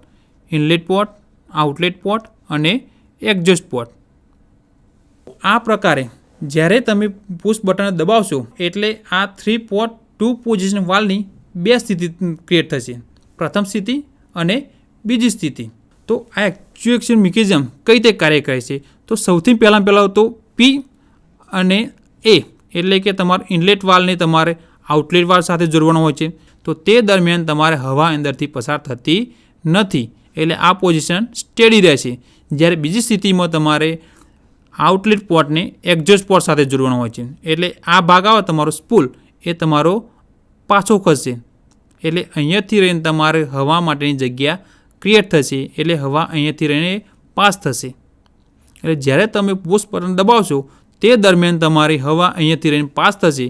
Inlet port, outlet port અને એક્ઝોસ્ટ પોર્ટ. આ પ્રકારે જ્યારે તમે પુશ બટન દબાવશો એટલે આ 3 પોર્ટ 2 પોઝિશન વાલ્વની 2 સ્થિતિ ક્રિએટ થશે, પ્રથમ સ્થિતિ અને બીજી સ્થિતિ. તો આ એક્ચ્યુએશન મિકેનિઝમ કઈ રીતે કાર્ય કરે છે? તો સૌથી પહેલાં તો P અને A એટલે કે તમારા ઇનલેટ વાલ્વને તમારે આઉટલેટ વાલ્વ સાથે જોડવાનો હોય છે. તો તે દરમિયાન તમારે હવા અંદરથી પસાર થતી નથી, એટલે આ પોઝિશન સ્ટેડી રહેશે. જ્યારે બીજી સ્થિતિમાં તમારે આઉટલેટ પોર્ટને એક્ઝોસ્ટ પોર્ટ સાથે જોડવાનો હોય છે, એટલે આ ભાગ આવે તમારો સ્પૂલ એ તમારો પાછો ખસશે, એટલે અહીંયાથી રહીને તમારે હવા માટેની જગ્યા ક્રિએટ થશે, એટલે હવા અહીંયાથી રહીને પાસ થશે. એટલે જ્યારે તમે પુશ બટન દબાવશો તે દરમિયાન તમારી હવા અહીંયાથી રહીને પાસ થશે,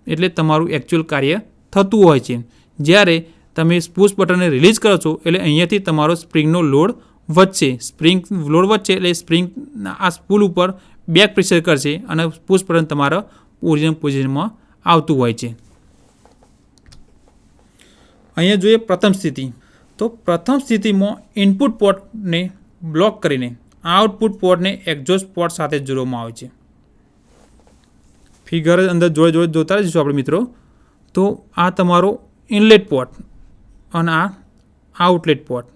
એટલે તમારું એકચ્યુઅલ કાર્ય થતું હોય છે. જ્યારે તમે પુશ બટનને રિલીઝ કરો છો એટલે અહીંયાથી તમારો સ્પ્રિંગનો લોડ વધશે. સ્પ્રિંગ લોડ વધશે એટલે સ્પ્રિંગ આ સ્પૂલ ઉપર બેક પ્રેશર કરશે અને પુશ બટન તમારા ઓરિજિનલ પોઝિશનમાં આવતું હોય છે. અહીંયા જોઈએ પ્રથમ સ્થિતિ. તો પ્રથમ સ્થિતિમાં ઇનપુટ પોર્ટને બ્લોક કરીને આઉટપુટ પોર્ટને એક્ઝોસ્ટ પોર્ટ સાથે જોડવામાં આવે છે. ફિગર અંદર જોડે જોતા રહીશું આપણે મિત્રો. તો આ તમારો ઇનલેટ પોર્ટ અને આ આઉટલેટ પોર્ટ.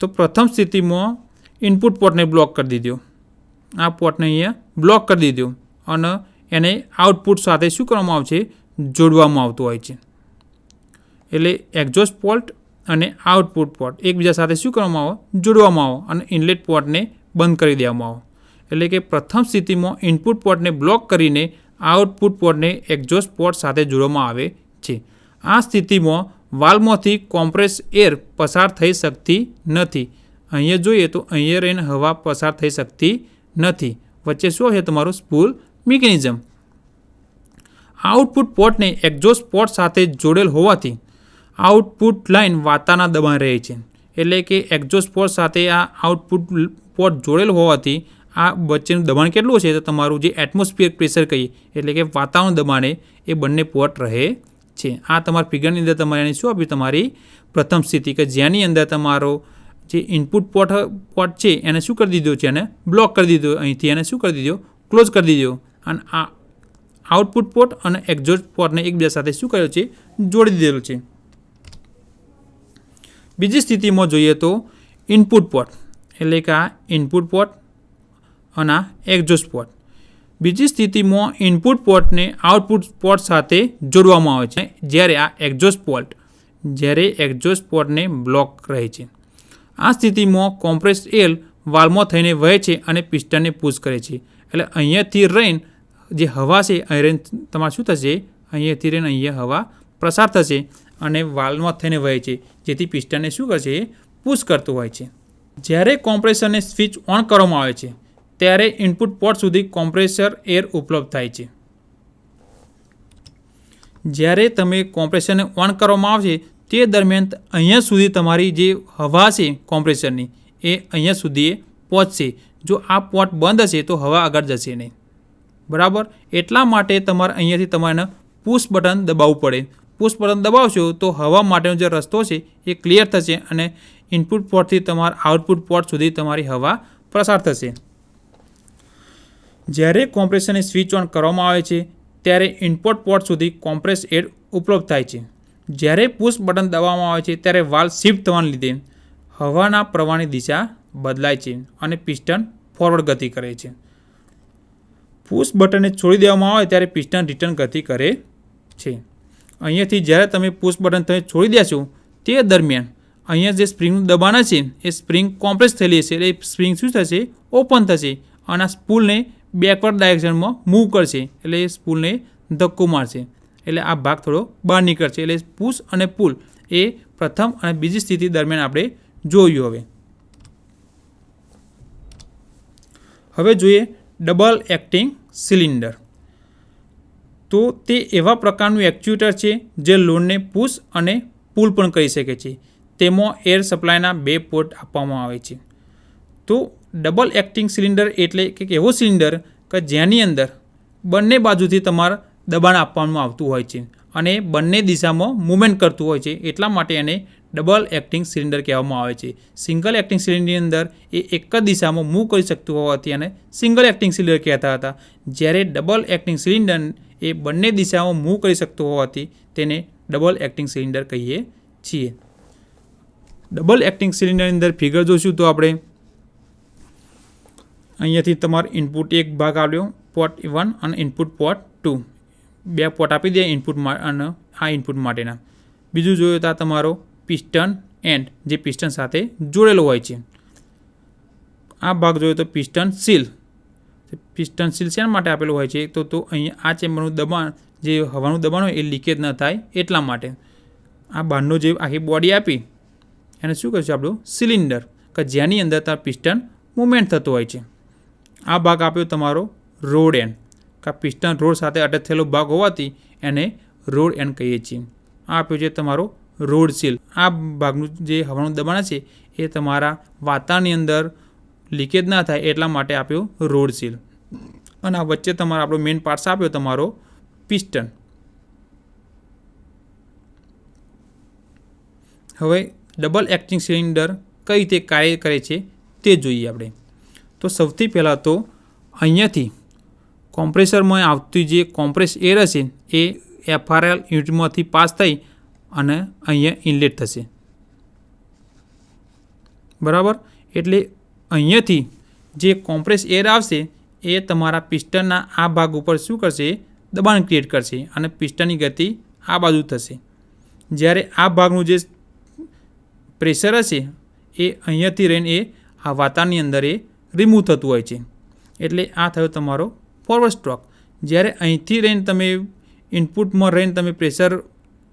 તો પ્રથમ સ્થિતિમાં ઇનપુટ પોર્ટને બ્લોક કરી દીધો, આ પોર્ટને અહીંયા બ્લોક કરી દીધો અને એને આઉટપુટ સાથે શું કરવામાં આવે છે? જોડવામાં આવતું હોય છે. એટલે એક્ઝોસ્ટ પોર્ટ અને આઉટપુટ પોર્ટ એકબીજા સાથે શું કરવામાં આવે? જોડવામાં આવે અને ઇનલેટ પોર્ટને બંધ કરી દેવામાં આવે. એટલે કે પ્રથમ સ્થિતિમાં ઇનપુટ પોર્ટને બ્લોક કરીને આઉટપુટ પોર્ટને એક્ઝોસ્ટ પોર્ટ સાથે જોડવામાં આવે છે. આ સ્થિતિમાં વાલ્વમાંથી કોમ્પ્રેસ એર પસાર થઈ શકતી નથી. અહીંયા જોઈએ તો અહીંયા રહીને હવા પસાર થઈ શકતી નથી. વચ્ચે શું છે? તમારું સ્પૂલ મિકેનિઝમ. આઉટપુટ પોર્ટને એક્ઝોસ્ટ પોર્ટ સાથે જોડેલ હોવાથી આઉટપુટ લાઇન વાતાના દબાણ રહે છે. એટલે કે એક્ઝોસ્ટ પોર્ટ સાથે આ આઉટપુટ પોર્ટ જોડેલ હોવાથી આ વચ્ચેનું દબાણ કેટલું છે? તો તમારું જે એટમોસ્ફિયર પ્રેશર કહીએ એટલે કે વાતાવરણ દબાણે એ બંને પોર્ટ રહે છે. આ તમારા ફિગરની અંદર તમારે શું આપ્યું? તમારી પ્રથમ સ્થિતિ કે જેની અંદર તમારો જે ઇનપુટ પોર્ટ છે એને શું કરી દીધો છે? એને બ્લોક કરી દીધો. અહીંથી એને શું કરી દીધો? ક્લોઝ કરી દીધો. અને આ આઉટપુટ પોર્ટ અને એક્ઝોસ્ટ પોર્ટને એકબીજા સાથે શું કર્યો છે? જોડી દીધેલું છે. બીજી સ્થિતિમાં જોઈએ તો ઇનપુટ પોર્ટ એટલે કે આ ઇનપુટ પોર્ટ અને આ એક્ઝોસ્ટ પોર્ટ. બીજી સ્થિતિમાં ઇનપુટ પોર્ટને આઉટપુટ પોર્ટ સાથે જોડવામાં આવે છે, જ્યારે આ એક્ઝોસ્ટ પોર્ટને બ્લોક રહે છે. આ સ્થિતિમાં કોમ્પ્રેસ એર વાલ્વમાં થઈને વહે છે અને પિસ્ટનને પુશ કરે છે. એટલે અહીંયાથી રહીને જે હવા છે અહીં તમારે શું થશે? અહીંયાથી રહીને અહીંયા હવા પ્રસાર થશે અને વાલ્વમાં થઈને વહે છે, જેથી પિસ્ટનને શું કરશે? પુશ કરતું હોય છે. જ્યારે કોમ્પ્રેસરને સ્વિચ ઓન કરવામાં આવે છે ત્યારે ઇનપુટ પોર્ટ સુધી કોમ્પ્રેસર એર ઉપલબ્ધ થાય છે. જ્યારે તમે કોમ્પ્રેસરને ઓન કરવામાં આવશે તે દરમિયાન અહીંયા સુધી તમારી જે હવા છે કોમ્પ્રેસરની એ અહીંયા સુધી પહોંચશે. જો આ પોર્ટ બંધ હશે તો હવા આગળ જશે નહીં, બરાબર. એટલા માટે તમારે અહીંયાથી તમારે પુશ બટન દબાવવું પડે. પુશ બટન દબાવશો તો હવા માટેનો જે રસ્તો છે એ ક્લિયર થશે અને ઇનપુટ પોર્ટથી તમારા આઉટપુટ પોર્ટ સુધી તમારી હવા પ્રસાર થશે. જ્યારે કોમ્પ્રેસરને સ્વિચ ઓન કરવામાં આવે છે ત્યારે ઇનપુટ પોર્ટ સુધી કોમ્પ્રેસ એર ઉપલબ્ધ થાય છે. જ્યારે પુશ બટન દબાવવામાં આવે છે ત્યારે વાલ્વ શિફ્ટ થવાને લીધે હવાના પ્રવાહની દિશા બદલાય છે અને પિસ્ટન ફોરવર્ડ ગતિ કરે છે. પુશ બટનને છોડી દેવામાં આવે ત્યારે પિસ્ટન રિટર્ન ગતિ કરે છે. અહીંયાથી જ્યારે તમે પુશ બટન તમે છોડી દેશો તે દરમિયાન અહીંયા જે સ્પ્રિંગનું દબાણ છે એ સ્પ્રિંગ કોમ્પ્રેસ થયેલી હશે, એટલે સ્પ્રિંગ શું થશે? ઓપન થશે અને આ સ્પૂલને બેકવર્ડ ડાયરેક્શનમાં મૂવ કરશે, એટલે એ સ્પૂલને ધક્કો મારશે, એટલે આ ભાગ થોડો બહાર નીકળશે. એટલે પુશ અને પુલ એ પ્રથમ અને બીજી સ્થિતિ દરમિયાન આપણે જોયું. હવે જોઈએ ડબલ એક્ટિંગ સિલિન્ડર. તો તે એવા પ્રકારનું એક્ચ્યુએટર છે જે લોડને પુશ અને પુલ પણ કરી શકે છે. તેમાં એર સપ્લાયના 2 પોર્ટ આપવામાં આવે છે. તો ડબલ એક્ટિંગ સિલિન્ડર એટલે કે એવો સિલિન્ડર કે જેની અંદર બંને બાજુથી તમારે દબાણ આપવામાં આવતું હોય છે અને બંને દિશામાં મૂવમેન્ટ કરતું હોય છે. એટલા માટે એને ડબલ એક્ટિંગ સિલિન્ડર કહેવામાં આવે છે. સિંગલ એક્ટિંગ સિલિન્ડરની અંદર એ એક જ દિશામાં મૂવ કરી શકતું હોવાથી અને સિંગલ એક્ટિંગ સિલિન્ડર કહેતા હતા. જ્યારે ડબલ એક્ટિંગ સિલિન્ડર એ બંને દિશામાં મૂવ કરી શકતું હોવાથી તેને ડબલ એક્ટિંગ સિલિન્ડર કહીએ છીએ. ડબલ એક્ટિંગ સિલિન્ડરની અંદર ફિગર જોઈશું તો આપણે અહીંયાથી તમારો ઇનપુટ એક ભાગ આવ્યો પોર્ટ 1 અને ઇનપુટ પોર્ટ 2, 2 પોર્ટ આપી દે ઇનપુટ અને આ ઇનપુટ માટેના. બીજું જોયું તો આ તમારો પિસ્ટન એન્ડ જે પિસ્ટન સાથે જોડેલો હોય છે. આ ભાગ જોયો તો પિસ્ટન સીલ. પિસ્ટન સીલ શેના માટે આપેલું હોય છે તો અહીંયા આ ચેમ્બરનું દબાણ જે હવાનું દબાણ હોય એ લીકેજ ન થાય એટલા માટે. આ બહારનો જે આખી બોડી આપી એને શું કહીશું આપણું સિલિન્ડર કે જેની અંદર તાર પિસ્ટન મૂવમેન્ટ થતો હોય છે. આ ભાગ આપ્યો તમારો રોડ એન્ડ કે પિસ્ટન રોડ સાથે અટેચ થયેલો ભાગ હોવાથી એને રોડ એન્ડ કહીએ છીએ. આ આપ્યો છે તમારો રોડ સીલ. આ ભાગનું જે હવાનું દબાણ છે એ તમારા વાતાવરણની અંદર લીકેજ ના થાય એટલા માટે આપ્યો રોડ સીલ. અને આ વચ્ચે તમારો આપણો મેઇન પાર્ટ્સ આપ્યો તમારો પિસ્ટન. હવે ડબલ એક્ટિંગ સિલિન્ડર કઈ રીતે કાર્ય કરે છે તે જોઈએ આપણે. તો સૌથી પહેલાં તો અહીંયાથી કોમ્પ્રેસરમાં આવતી જે કોમ્પ્રેસ એર હશે એ FRL યુનિટમાંથી પાસ થઈ અને અહીંયા ઇનલેટ થશે. બરાબર. એટલે અહીંયાથી જે કોમ્પ્રેસ એર આવશે એ તમારા પિસ્ટનના આ ભાગ ઉપર શું કરશે, દબાણ ક્રિએટ કરશે અને પિસ્ટનની ગતિ આ બાજુ થશે. જ્યારે આ ભાગનું જે પ્રેશર હશે એ અહીંયાથી રહીને એ આ વાતાવરણની અંદર એ રિમૂવ થતું હોય છે. એટલે આ થયો તમારો ફોરવર્ડ સ્ટ્રોક. જ્યારે અહીંથી રહીને તમે ઇનપુટમાં રહીને તમે પ્રેશર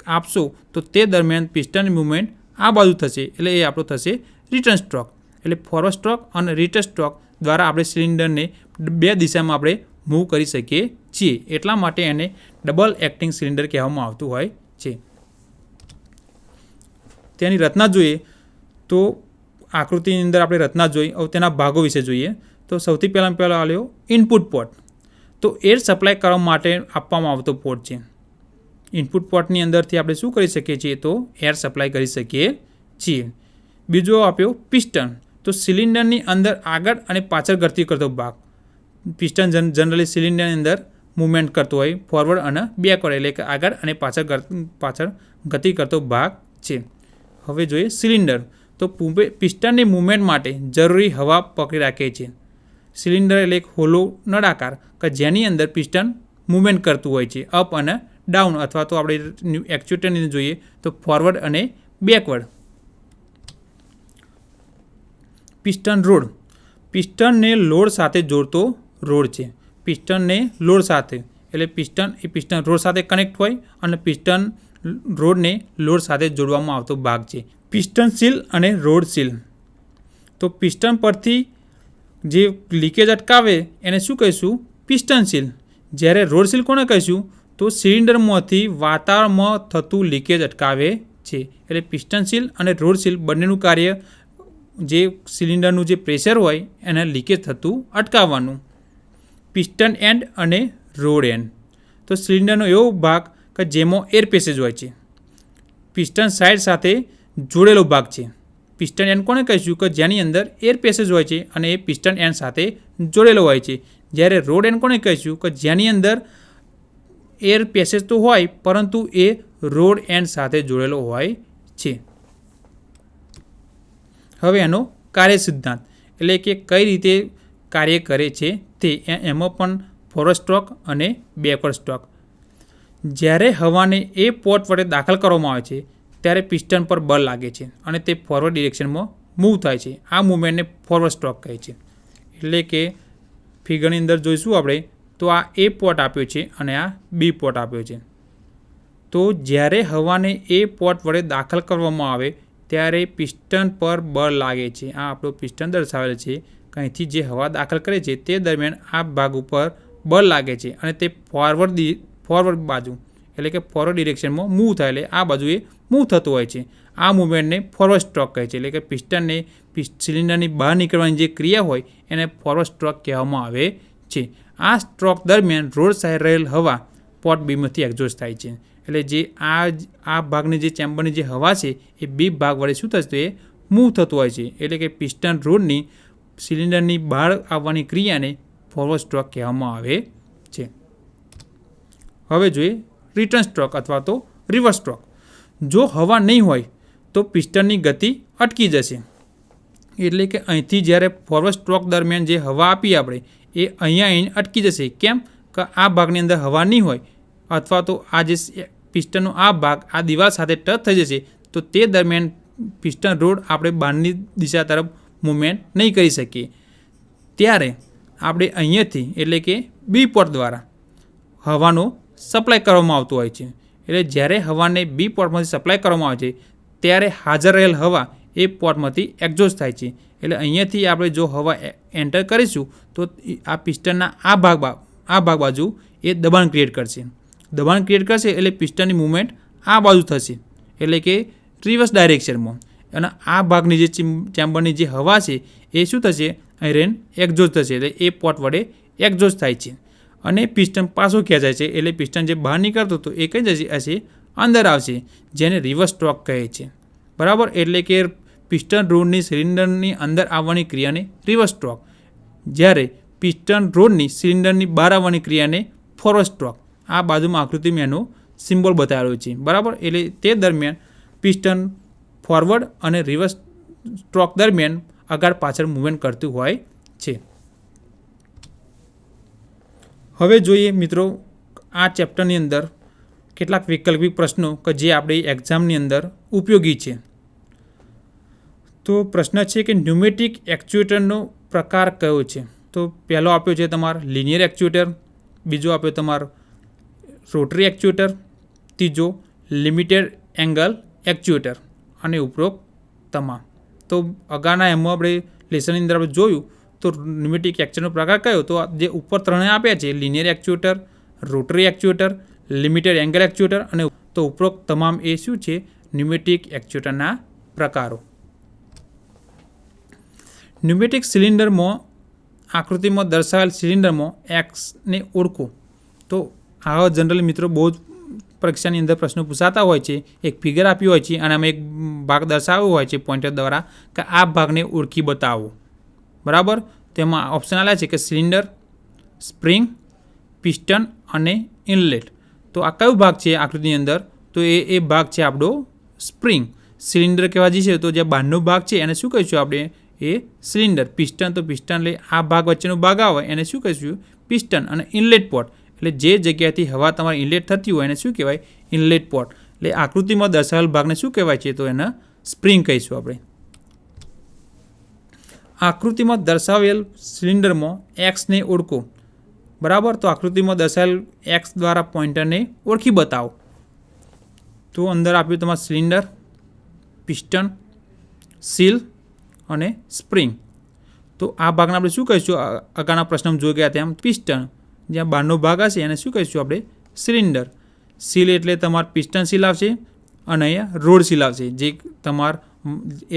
આપશો તો તે દરમિયાન પિસ્ટનની મૂવમેન્ટ આ બાજુ થશે એટલે એ આપણો થશે રિટર્ન સ્ટ્રોક. એટલે ફોરવર્ડ સ્ટ્રોક અને રિટર્ન સ્ટ્રોક દ્વારા આપણે સિલિન્ડરને 2 દિશામાં આપણે મૂવ કરી શકીએ છીએ. એટલા માટે એને ડબલ એક્ટિંગ સિલિન્ડર કહેવામાં આવતું હોય છે. તેની રચના જોઈએ તો આકૃતિની અંદર આપણે રચના જોઈ. હવે તેના ભાગો વિશે જોઈએ તો સૌથી પહેલાં આવ્યો ઇનપુટ પોર્ટ. તો એર સપ્લાય કરવા માટે આપવામાં આવતો પોર્ટ છે. ઇનપુટ પોર્ટની અંદરથી આપણે શું કરી શકીએ છીએ તો એર સપ્લાય કરી શકીએ છીએ. બીજો આપ્યો પિસ્ટન. તો સિલિન્ડરની અંદર આગળ અને પાછળ ગતિ કરતો ભાગ. પિસ્ટન જનરલી સિલિન્ડરની અંદર મૂવમેન્ટ કરતો હોય ફોરવર્ડ અને બેકવર્ડ એટલે કે આગળ અને પાછળ ગતિ કરતો ભાગ છે. હવે જોઈએ સિલિન્ડર. તો પિસ્ટનની મૂવમેન્ટ માટે જરૂરી હવા પકડી રાખે છે. સિલિન્ડર એટલે એક હોલો નળાકાર કે જેની અંદર પિસ્ટન મૂવમેન્ટ કરતું હોય છે અપ અને ડાઉન, અથવા તો આપણે એક્ચ્યુએટરની જોઈએ તો ફોરવર્ડ અને બેકવર્ડ. Piston rod. પિસ્ટનને લોડ સાથે જોડતો રોડ છે. પિસ્ટનને લોડ સાથે એટલે પિસ્ટન રોડ સાથે કનેક્ટ હોય અને પિસ્ટન રોડને લોડ સાથે જોડવામાં આવતો ભાગ છે. પિસ્ટન સીલ અને રોડ સીલ. તો પિસ્ટન પરથી જે લીકેજ અટકાવે એને શું કહીશું, પિસ્ટન સીલ. જ્યારે રોડ સીલ કોને કહીશું તો સિલિન્ડરમાંથી વાતાવરણમાં થતું લીકેજ અટકાવે છે. એટલે પિસ્ટન સીલ અને રોડ સીલ બંનેનું કાર્ય જે સિલિન્ડરનું જે પ્રેશર હોય એને લીકેજ થતું અટકાવવાનું. પિસ્ટન એન્ડ અને રોડ એન્ડ. તો સિલિન્ડરનો એવો ભાગ કે જેમાં એર પેસેજ હોય છે. પિસ્ટન સાઇડ સાથે જોડેલો ભાગ છે. પિસ્ટન એન્ડ કોને કહીશું કે જેની અંદર એર પેસેજ હોય છે અને એ પિસ્ટન એન્ડ સાથે જોડેલો હોય છે. જ્યારે રોડ એન્ડ કોને કહીશું કે જેની અંદર એર પેસેજ તો હોય પરંતુ એ રોડ એન્ડ સાથે જોડેલો હોય છે. હવે એનો કાર્ય સિદ્ધાંત એટલે કે કઈ રીતે કાર્ય કરે છે તે એમાં પણ ફોરવર્ડ સ્ટ્રોક અને બેકવર્ડ સ્ટ્રોક. જ્યારે હવાને એ પોર્ટ વડે દાખલ કરવામાં આવે છે ત્યારે પિસ્ટન પર બળ લાગે છે અને તે ફોરવર્ડ ડિરેક્શનમાં મૂવ થાય છે. આ મૂવમેન્ટને ફોરવર્ડ સ્ટ્રોક કહે છે. એટલે કે ફિગરની અંદર જોઈશું આપણે તો આ એ પોર્ટ આપ્યો છે અને આ બી પોર્ટ આપ્યો છે. તો જ્યારે હવાને એ પોર્ટ વડે દાખલ કરવામાં આવે ત્યારે પિસ્ટન પર બળ લાગે છે. આ આપણો પિસ્ટન દર્શાવેલ છે. અહીંથી જે હવા દાખલ કરે છે તે દરમિયાન આ ભાગ ઉપર બળ લાગે છે અને તે ફોરવર્ડ બાજુ એટલે કે ફોરવર્ડ ડિરેક્શનમાં મૂવ થાય, એટલે આ બાજુ એ મૂવ થતું હોય છે. આ મૂવમેન્ટને ફોરવર્ડ સ્ટ્રોક કહે છે. એટલે કે પિસ્ટનને સિલિન્ડરની બહાર નીકળવાની જે ક્રિયા હોય એને ફોરવર્ડ સ્ટ્રોક કહેવામાં આવે છે. આ સ્ટ્રોક દરમિયાન રોડ સાઈડ રહેલ હવા પોર્ટ બીમાંથી એક્ઝોસ્ટ થાય છે. એટલે જે આ ભાગની જે ચેમ્બરની જે હવા છે એ બે ભાગ વડે શું થશે, એ મૂવ થતું હોય છે. એટલે કે પિસ્ટન રોડની સિલિન્ડરની બહાર આવવાની ક્રિયાને ફોરવર્ડ સ્ટ્રોક કહેવામાં આવે છે. હવે જોઈએ રિટર્ન સ્ટ્રોક અથવા તો રિવર્સ સ્ટ્રોક. જો હવા નહીં હોય તો પિસ્ટનની ગતિ અટકી જશે. એટલે કે અહીંથી જ્યારે ફોરવર્ડ સ્ટ્રોક દરમિયાન જે હવા આપી આપણે એ અહીંયા અટકી જશે. કેમ કે આ ભાગની અંદર હવા નહીં હોય અથવા તો આ જે પિસ્ટનનો આ ભાગ આ દિવાલ સાથે ટચ થઈ જશે તો તે દરમિયાન પિસ્ટન રોડ આપણે બહારની દિશા તરફ મૂવમેન્ટ નહીં કરી શકીએ. ત્યારે આપણે અહીંયાથી એટલે કે બી પોર્ટ દ્વારા હવાનો સપ્લાય કરવામાં આવતો હોય છે. એટલે જ્યારે હવાને બી પોર્ટમાંથી સપ્લાય કરવામાં આવે છે ત્યારે હાજર રહેલ હવા એ પોર્ટમાંથી એક્ઝોસ્ટ થાય છે. એટલે અહીંયાથી આપણે જો હવા એન્ટર કરીશું તો આ પિસ્ટનના આ ભાગ બાજુ એ દબાણ ક્રિએટ કરશે. દબાણ ક્રિએટ કરશે એટલે પિસ્ટનની મૂવમેન્ટ આ બાજુ થશે, એટલે કે રિવર્સ ડાયરેક્શનમાં. અને આ ભાગની જે ચેમ્બરની જે હવા છે એ શું થશે, અહીં એક્ઝોસ્ટ થશે. એટલે એ પોર્ટ વડે એક્ઝોસ્ટ થાય છે અને પિસ્ટન પાછો ખેંચાય છે. એટલે પિસ્ટન જે બહાર નીકળતો હતો એ કઈ જશે, અંદર આવશે, જેને રિવર્સ સ્ટ્રોક કહે છે. બરાબર. એટલે કે પિસ્ટન રોડની સિલિન્ડરની અંદર આવવાની ક્રિયાને રિવર્સ સ્ટ્રોક, જ્યારે પિસ્ટન રોડની સિલિન્ડરની બહાર આવવાની ક્રિયાને ફોરવર્ડ સ્ટ્રોક. આ બાજુમાં આકૃતિમાં એનો સિમ્બોલ બતાવેલો છે. બરાબર. એટલે તે દરમિયાન પિસ્ટન ફોરવર્ડ અને રિવર્સ સ્ટ્રોક દરમિયાન આગળ પાછળ મૂવમેન્ટ કરતું હોય છે. હવે જોઈએ મિત્રો આ ચેપ્ટરની અંદર કેટલાક વૈકલ્પિક પ્રશ્નો કે જે આપણી એક્ઝામની અંદર ઉપયોગી છે. તો પ્રશ્ન છે કે ન્યુમેટિક એક્ચ્યુએટરનો પ્રકાર કયો છે? તો પહેલો આપ્યો છે તમારો લિનિયર એક્ચ્યુએટર, બીજો આપ્યો તમારો રોટરી એક્ચ્યુએટર, ત્રીજો લિમિટેડ એંગલ એક્ચ્યુએટર અને ઉપરોક્ત તમામ. તો અગાઉના એમાં આપણે લેસનની અંદર આપણે જોયું તો ન્યુમેટિક એક્ચ્યુએટરનો પ્રકાર કયો? તો જે ઉપર ત્રણે આપ્યા છે linear actuator, rotary actuator, limited angle actuator અને તો ઉપરોક્ત તમામ એ શું છે, ન્યુમેટિક એક્ચ્યુએટરના પ્રકારો. ન્યુમેટિક સિલિન્ડરમાં આકૃતિમાં દર્શાવેલ સિલિન્ડરમાં એક્સને ઓળખો. તો આવા જનરલી મિત્રો બહુ જ પરીક્ષાની અંદર પ્રશ્નો પૂછાતા હોય છે. એક ફિગર આપ્યું હોય છે અને આમાં એક ભાગ દર્શાવ્યો હોય છે પોઇન્ટર દ્વારા કે આ ભાગને ઓળખી બતાવો. બરાબર. તેમાં ઓપ્શન આપ્યા છે કે સિલિન્ડર, સ્પ્રિંગ, પિસ્ટન અને ઇનલેટ. તો આ કયો ભાગ છે આકૃતિની અંદર? તો એ ભાગ છે આપણો સ્પ્રિંગ. સિલિન્ડર કહેવા જઈએ તો જે બહારનો ભાગ છે એને શું કહીશું આપણે? એ સિલિન્ડર. પિસ્ટન તો પિસ્ટન એટલે આ ભાગ વચ્ચેનો ભાગ આવે એને શું કહીશું? પિસ્ટન. અને ઇનલેટ પોર્ટ એટલે જે જગ્યાએથી હવા તમારી ઇનલેટ થતી હોય એને શું કહેવાય? Inlet port. એટલે આકૃતિમાં દર્શાવેલ ભાગને શું કહેવાય છે? તો એને સ્પ્રિંગ કહીશું આપણે. આકૃતિમાં દર્શાવેલ સિલિન્ડરમાં એક્સને ઓળખો. બરાબર. તો આકૃતિમાં દર્શાવેલ એક્સ દ્વારા પોઇન્ટરને ઓળખી બતાવો. તો અંદર આપ્યું તમારું સિલિન્ડર, પિસ્ટન, સીલ અને સ્પ્રિંગ. તો આ ભાગને આપણે શું કહીશું? આગળના પ્રશ્નમાં જોઈ ગયા તેમ પિસ્ટન. જ્યાં બહારનો ભાગ હશે એને શું કહીશું આપણે? સિલિન્ડર. સીલ એટલે તમારે પિસ્ટન સીલ આવશે અને અહીંયા રોડ સીલ આવશે જે તમાર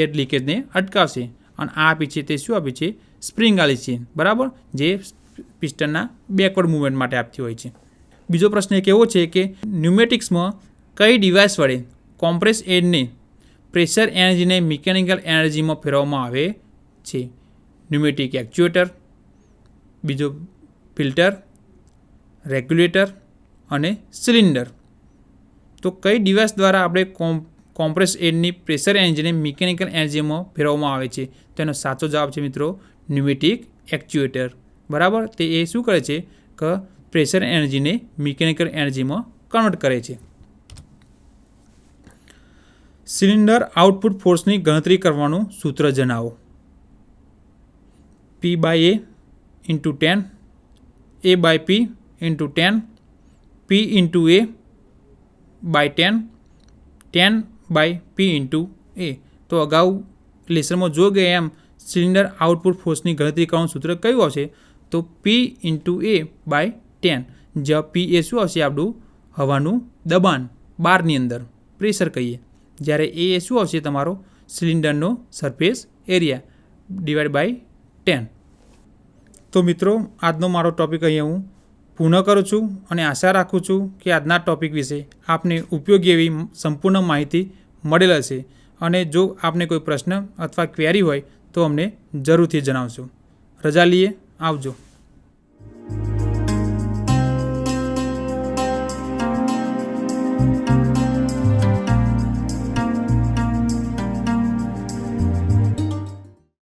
એર લીકેજને અટકાવશે. અને આ આપી છે તે શું આપી છે? સ્પ્રિંગ આલી છે. બરાબર. જે પિસ્ટનના બેકવર્ડ મૂવમેન્ટ માટે આપતી હોય છે. બીજો પ્રશ્ન એક એવો છે કે ન્યુમેટિક્સમાં કઈ ડિવાઇસ વડે કોમ્પ્રેસ એરને પ્રેશર એનર્જીને મિકેનિકલ એનર્જીમાં ફેરવવામાં આવે છે? ન્યુમેટિક એક્ચ્યુએટર, બીજો ફિલ્ટર, રેગ્યુલેટર અને સિલિન્ડર. તો કઈ ડિવાઇસ દ્વારા આપણે કોમ્પ્રેસ એરની પ્રેશર એનર્જીને મિકેનિકલ એનર્જીમાં ફેરવવામાં આવે છે? તેનો સાચો જવાબ છે મિત્રો ન્યુમેટિક એક્ચ્યુએટર. બરાબર. તે એ શું કરે છે કે પ્રેશર એનર્જીને મિકેનિકલ એનર્જીમાં કન્વર્ટ કરે છે. સિલિન્ડર આઉટપુટ ફોર્સની ગણતરી કરવાનું સૂત્ર જણાવો. P/A × 10, A/P × 10, P/A/10, 10/P × A. તો અગાઉ લેસનમાં જો ગયા એમ સિલિન્ડર આઉટપુટ ફોર્સની ગણતરી કરવાનું સૂત્ર કયું આવશે? તો P × A/10. જ્યાં P એ શું આવશે? આપણું હવાનું દબાણ બારની અંદર પ્રેશર કહીએ. જ્યારે એ શું આવશે તમારો સિલિન્ડરનો સરફેસ એરિયા ડિવાઈડ બાય 10. તો મિત્રો આજનો મારો ટૉપિક અહીંયા હું પૂર્ણ કરું છું અને આશા રાખું છું કે આજના ટૉપિક વિશે આપને ઉપયોગી એવી સંપૂર્ણ માહિતી મળેલ હશે. અને જો આપને કોઈ પ્રશ્ન અથવા ક્વેરી હોય તો અમને જરૂરથી જણાવશો. રજા લઈએ. આવજો.